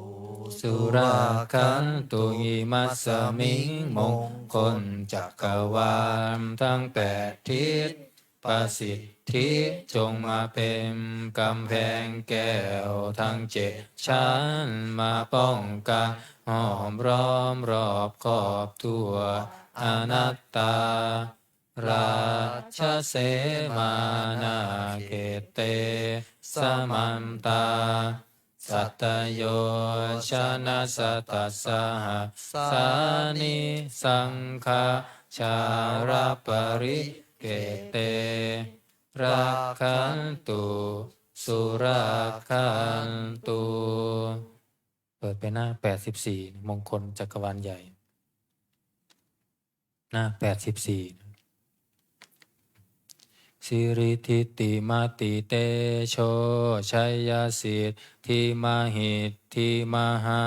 สุราคันตุอิมัสสมิงมงคลจักรวาลทั้งแปดทิศประสิทธิจงมาเป็นกำแพงแก้วทั้งเจ็ดชั้นมาป้องกันห้อมร้อมรอบขอบทั่วอนัตตาราชเสมานาเกเตสมันตาสัตโยชนะสัตตสหสานิสังฆาชารปริเกเตรักขันตุสุราคันตุเปิดไปหน้า84มงคลจักรวาลใหญ่หน้า84สิริทิติมาติเตโชชัยสิทธิมหิทธิมหา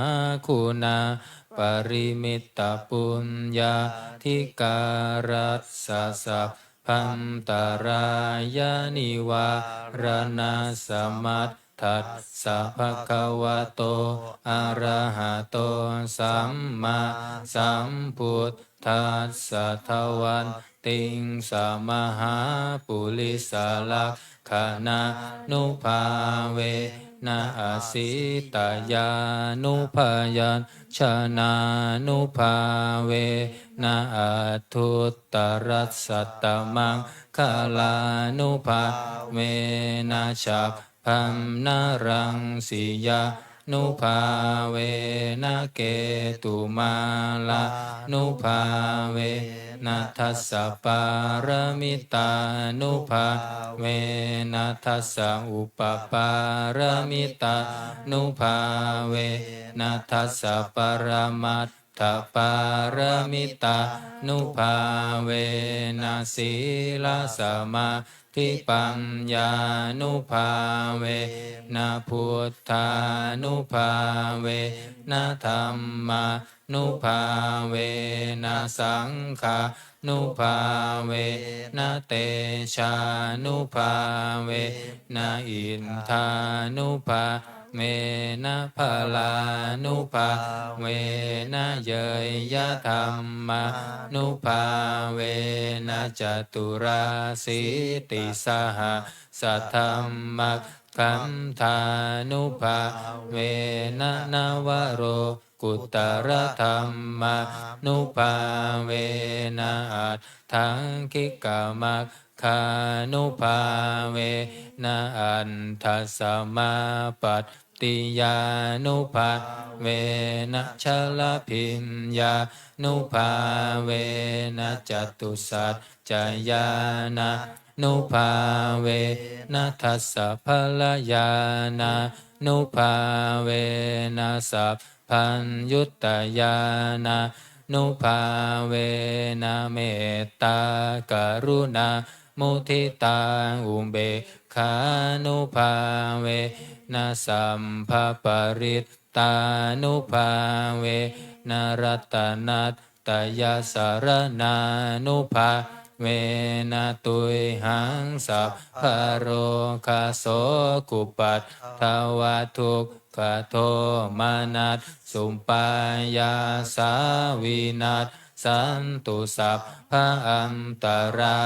คุณาปริมิตตปุญญาธิการัสสะสัพพันตรายานิวารณาสมัตถัสสะภะคะวะโตอะระหะโตสัมมาสัมพุทธัสสะทวันติงสมหาปุริสลักขณานุภาเวนะอสิตายานุภายัญชนะนุภาเวนะอัตถุตรัสสัตตมังคลานุภาเวนะฉัพพัมนารังสิยานุภาเวนะเกตุมาลานุภาเวนะทัสสะปารมิตานุภาเวนะทัสสะอุปปารมิตานุภาเวนะทัสสะปรมัตถปารมิตานุภาเวนะศีลสมาธิปัญญานุภาเวนะพุทธานุภาเวนะธัมมานุภาเวนะสังฆานุภาเวนะเตชานุภาเวนะอินทานุภาเวนะพลานุภาเวนะเยยยะธรรมานุภาเวนะจตุราสิติสหสัทธัมมัคคันธานุภาเวนะนวโรกุตรธรรมานุภาเวนะอัตถังคิกามัคคานุภาเวนะอันทัสสมาปัตติยานุภาเวนะชลพิญญานุภาเวนะจตุสัจจญานะนุภาเวนะทัสสะพลญานะนุภาเวนะสัพพัญยุตตญานะนุภาเวนะเมตตากรุณามุทิตาอุเบกขานุภาเวนะสัมภปริตตานุภาเวนะรัตนัตตยสารนานุภาเวนะตุยหังสัพพะโรคาโสกุปัตถวะทุกขโทมานัสสุปปายาสาวินัสสันตุสัพพะอันตรา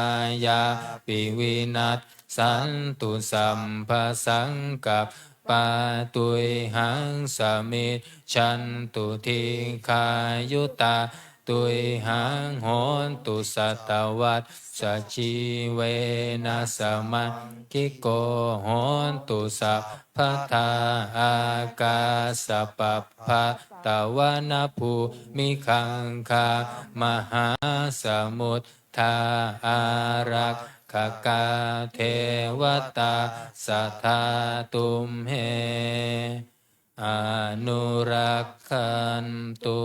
ยาปิวินัสสันตุสัมภสังกัปปาตุยหังสมิชันตุทิคายุตาตุ ตุยหังโหนตุสัตวัตสัจจีเวนัสมังคิโกโหนตุสัพพทาอากาสปปภะตะวันภูมิคังคามหาสมุทธาอารักขกาเทวตาสัทธาตุมเหอนุรักขันตุ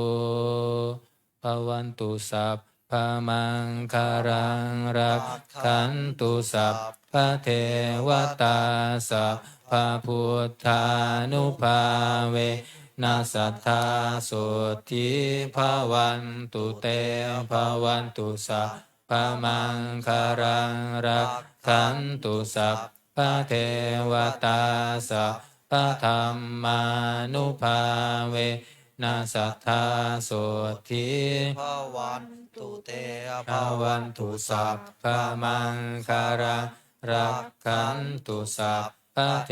ภวันตุสัพพมังคารังรักขันตุสัพพเทวตาสัพพพุทธานุภาเวนัสสัทธาโสทิภวันตุเตภวันตุสัพพมังคารังรักขันตุสัพพเทวตาสัพพธรรมานุภาเวนัสสัทธาโสทิภวันตุเตภ ภวันตุสัพพมังคารังรักขันตุสัพพเท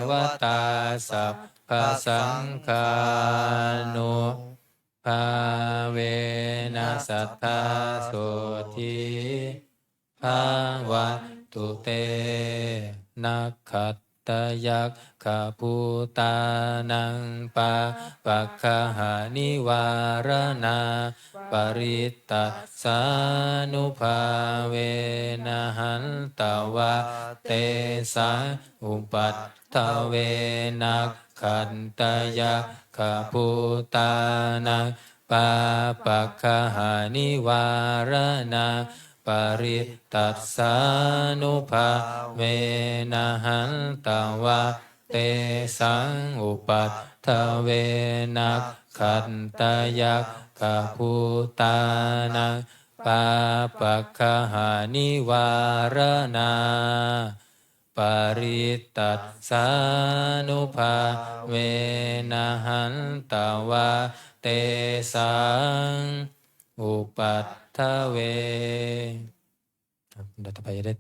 วตาสัพพสังฆานุภาเวนัสสัทธาโสทิภวันตุเตนักขัตตยักขภูตานังปะปัคคหานิวารณาปริตตสานุภาเวนะหันตวะเตสาอุปัตถเวนักขันตยักขภูตานังปะปัคคหานิวารณาปริตตัสสานุภาเวนะหันตวะเตสังอุปัฏฐเวนักขันตยักขภูตานังปาปัคคหานิวารณาปริตตัสสานุภาเวนะหันตวะเตสังอุปัฏฐเวครับเดี๋ยวต่อไปจะได้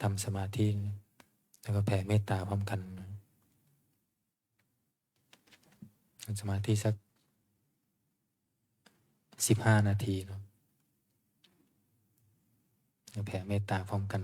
ทำสมาธิแล้วก็แผ่เมตตาพร้อมกันทำสมาธิสัก15 นาทีเนาะแล้วแผ่เมตตาพร้อมกัน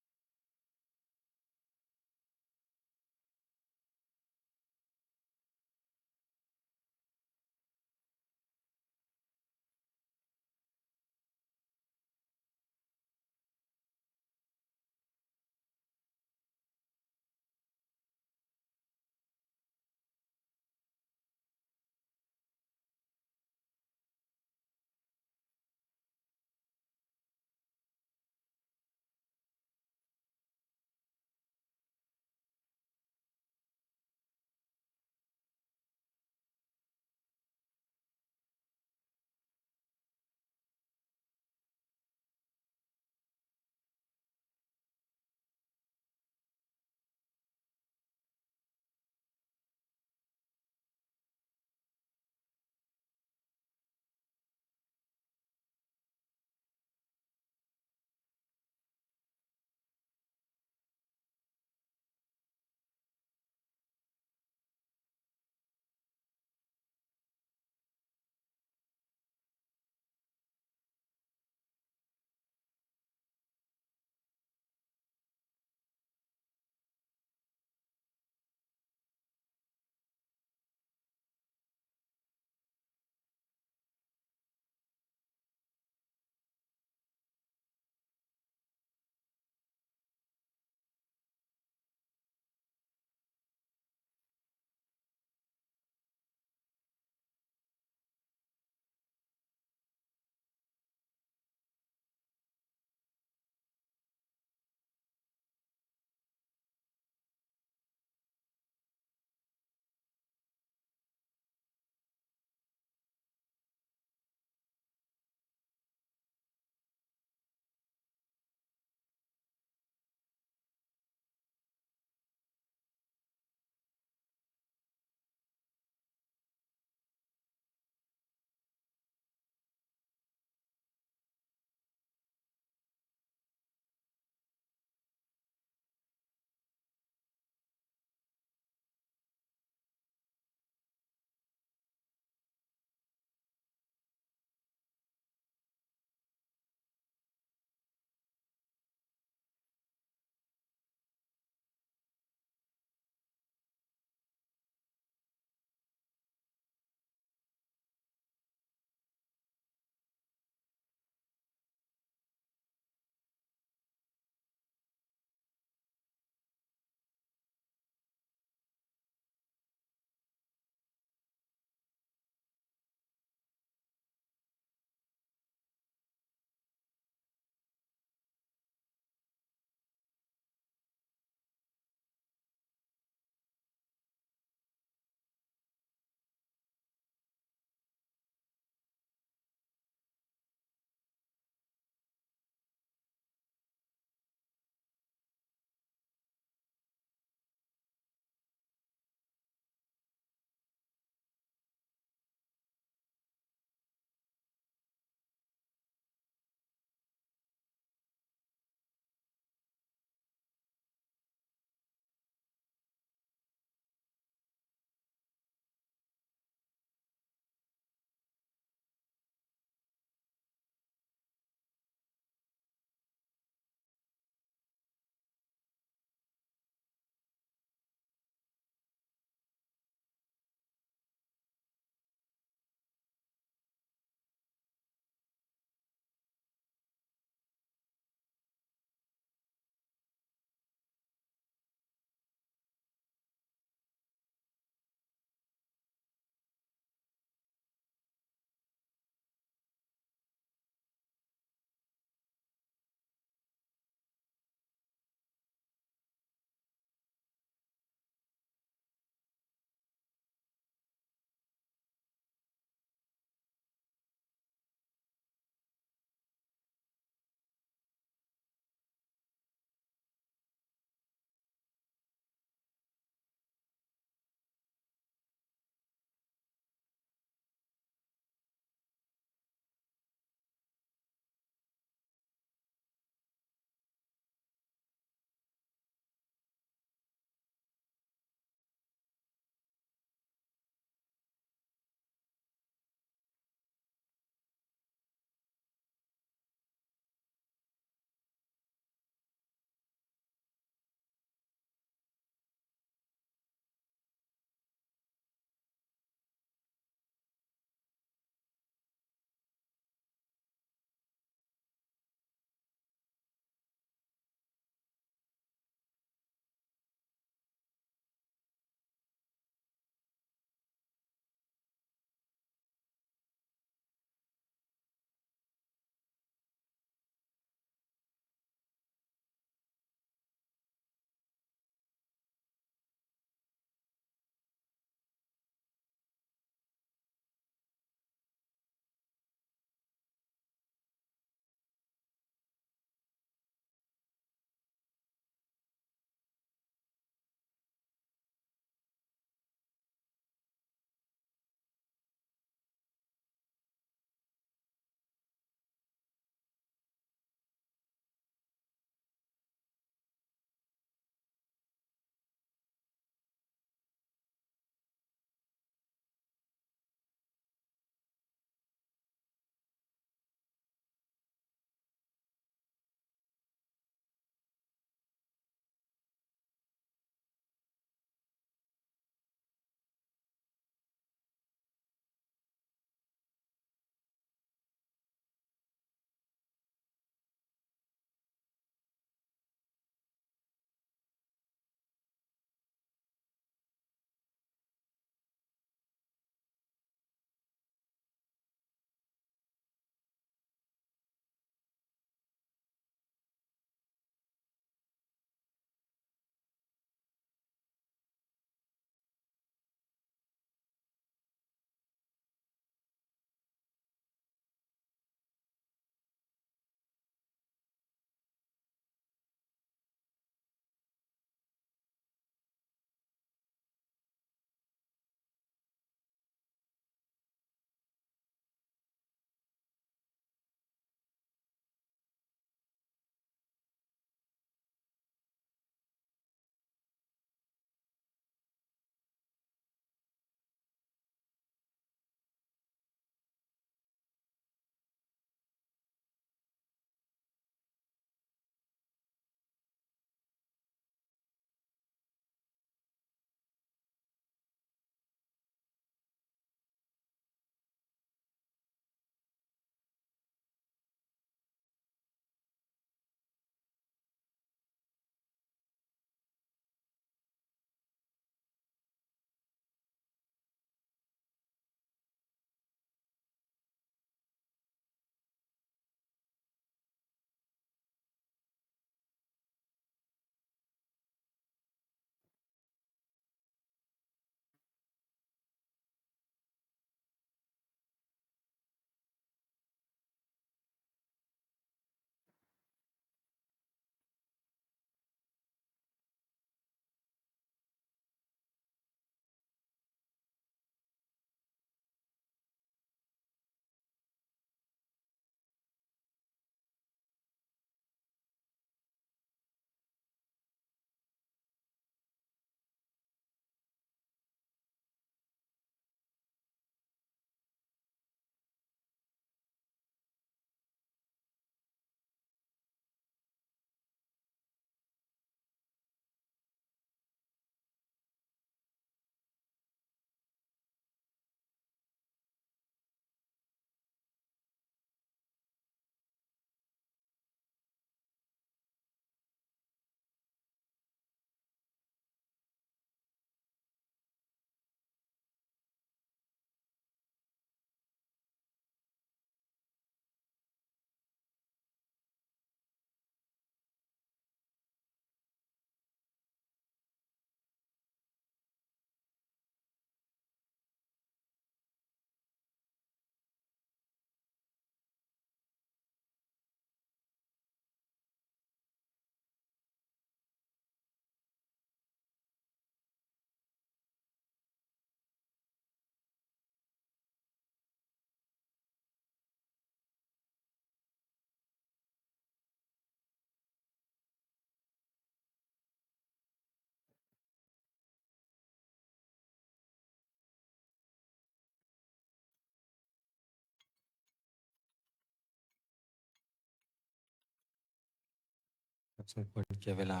สมควรแก่เวลา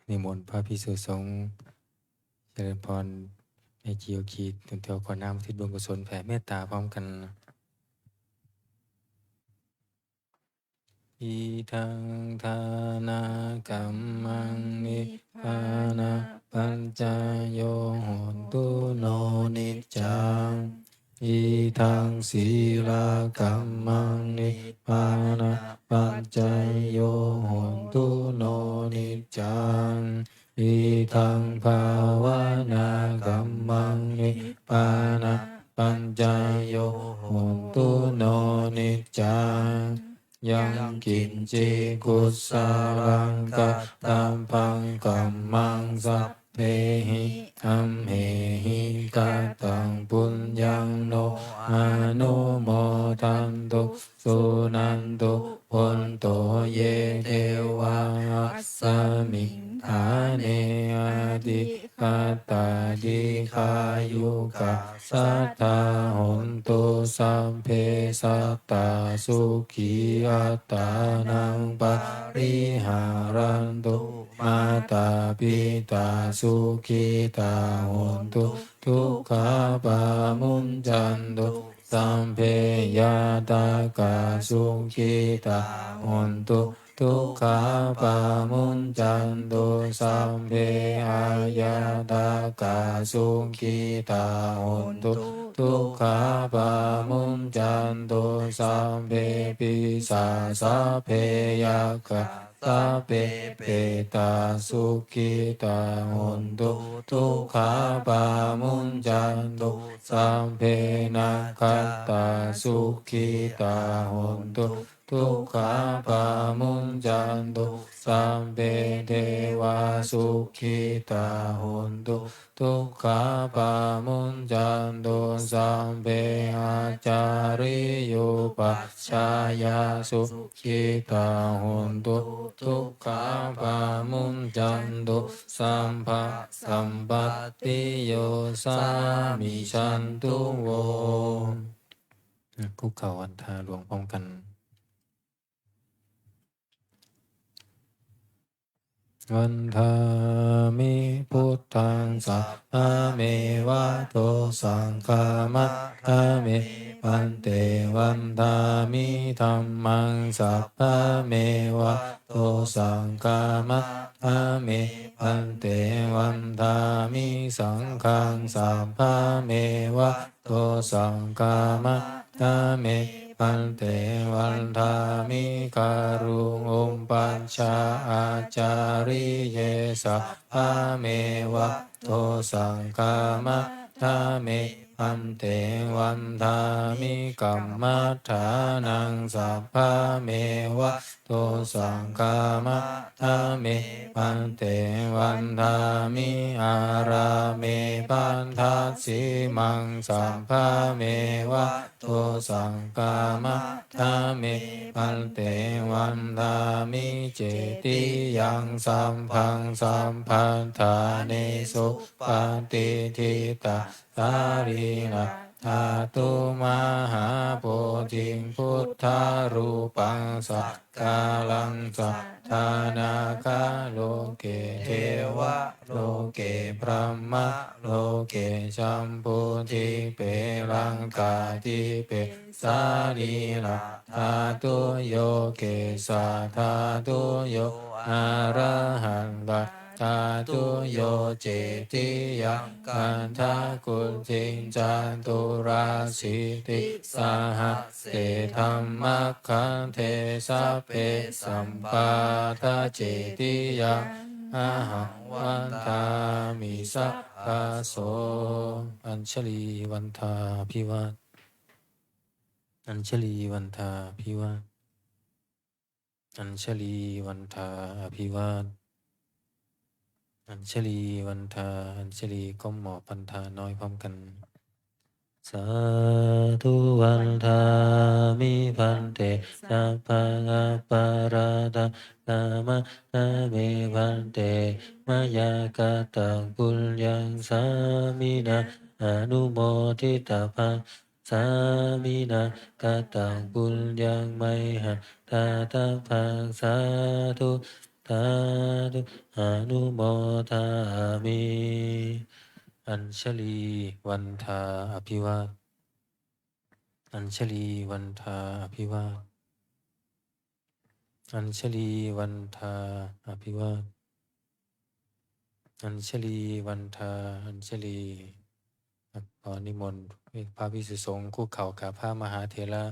นิมนต์พระภิกษุสงฆ์เจริญพรในจีโอคีถึงเที่ยวขอน้ำอุทิศบุญกุศลแผ่เมตตาพร้อมกันอีทังทานากรรมังนิพพานะปัญจโยโหนตุโนนิจจังอีทังศีลกัมมังนิพพานะปัญจโยโหนตุโนนิจจังอีทังภาวนากัมมังนิพพานะปัญจโยโหนตุโนนิจจังยังกินจิกุสารังกัตตัมปังกัมมังสัพเพหิอัมเหหิกัตตังปุญญังโนอนุโมทันตุสุนันตุพนโตเยเทวาสมิงฐาเนอดิกัตตาดิขายุกะสัทธาหนตุสัพเพสัตตาสุขีอัตตานังปริหารันตุมาตาปิตาสุขิตาหนตุทุกขาปามุญจันตุสัมเพยาตากาสุขิตาหนตุทุกขาปามุญจันตุสัมเพอายาตากาสุขิตาหนตุทุกขาปามุญจันตุสัมเพปิสาสะเพยักขะสัพเพเปตาสุขิตาหนตุทุกขาปามุญจันตุสัมเพนัคคัตตาสุขิตาหนตุทุกขาปามุญจันตุสัมเพเทวาสุขิตาหนตุทุกขาปามุญจันตุสัมเพอาจาริโยปัชฌายาสุขิตาหนตุทุกขาปามุญจันตุสัมภะสัมปัตติโยสามิชันตุโวคุกเข่าวันทาหลวงพร้อมกันวันทามิพุทธังสัพพะเมวะโตสังฆามัตถะเมปันเตวันทามิธัมมังสัพพะเมวะโตสังฆามัตถะเมปันเตวันทามิสังฆังสัพพะเมวะโตสังฆามัตถะเมปันเตวันทามิการุงอุปปัชฌาอาจาริเยสัพพะเมวะโตสังฆามัตถะเมปันเตวันทามิกัมมัฏฐานังสัพพะเมวะโตสังฆามัตถะเมปันเตวันทามิอาราเมปันทัสสิมังสัพพะเมวะโตสังฆามัตถะเมปันเตวันทามิเจติยังสัมพังสัมพันธาเนสุปฏิทิตาสารีนะธาตุมหาโพธิพุทธารูปังสักกาลังสัทธานาคาโลเกเทวะโลเกพระมะโลเกชัมพุทิเปรังกาทิเปสารีนะธาตุโยเกสาธาตุโยอะระหังกัธาตุโยเจติยังกันทากุจิงจันตุราสิติสหัสเสธัมมัคคันเทสัพเพสัมปาทาเจติยังอะหังวันทามิสัพพะโสอัญชลีวันทาภิวาทอัญชลีวันทาภิวาทอัญชลีวันทาภิวาทอัญชลีวันทาอัญชลีก้มหมอบพันธาน้อยพร้อมกันสาธุวันทามิพันเตสัพพังอปาราตกามะนาเมพันเตมายากาตังปุญญังสามินาอนุโมทิตาภะ สามินากตังปุญญังไมหะตาตาพังสาธุสาธุอนุโมทามิอัญชลีวันทาอภิวาทอัญชลีวันทาอภิวาทอัญชลีวันทาอภิวาทอัญชลีวันทาอัญชลีขอนิมนต์พระภิกษุสงฆ์คุกเข่ากับพระมหาเถระ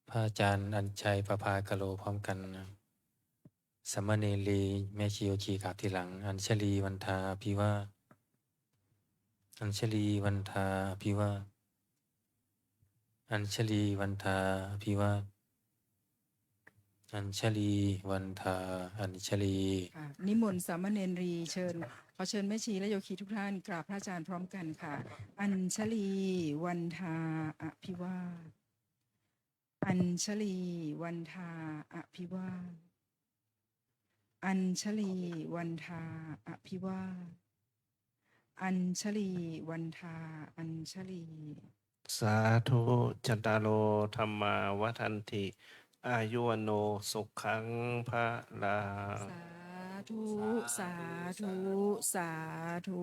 พระอาจารย์อัญชัยประภากโลพร้อมกันนะสามเณรีแม่ชีโยคีกราบทีหลังอัญชลีวันทาอภิวาทอัญชลีวันทาอภิวาทอัญชลีวันทาอภิวาทอัญชลีวันทาอัญชลี ค่ะนิมนต์สามเณรีเชิญขอเชิญแม่ชีและโยคีทุกท่านกราบพระอาจารย์พร้อมกันค่ะอัญชลีวันทาอภิวาทอัญชลีวันทาอภิวาทอัญชลีวันทาอภิวาทอัญชลีวันทาอัญชลี สาธุจันตารโอธรรมาวัฏันติอายุวโนสุขังพระลัง สาธุ สาธุ สาธุ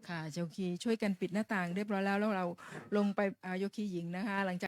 ค่ะโยคีช่วยกันปิดหน้าต่างเรียบร้อยแล้วเราลงไปโยคีหญิงนะคะหลังจาก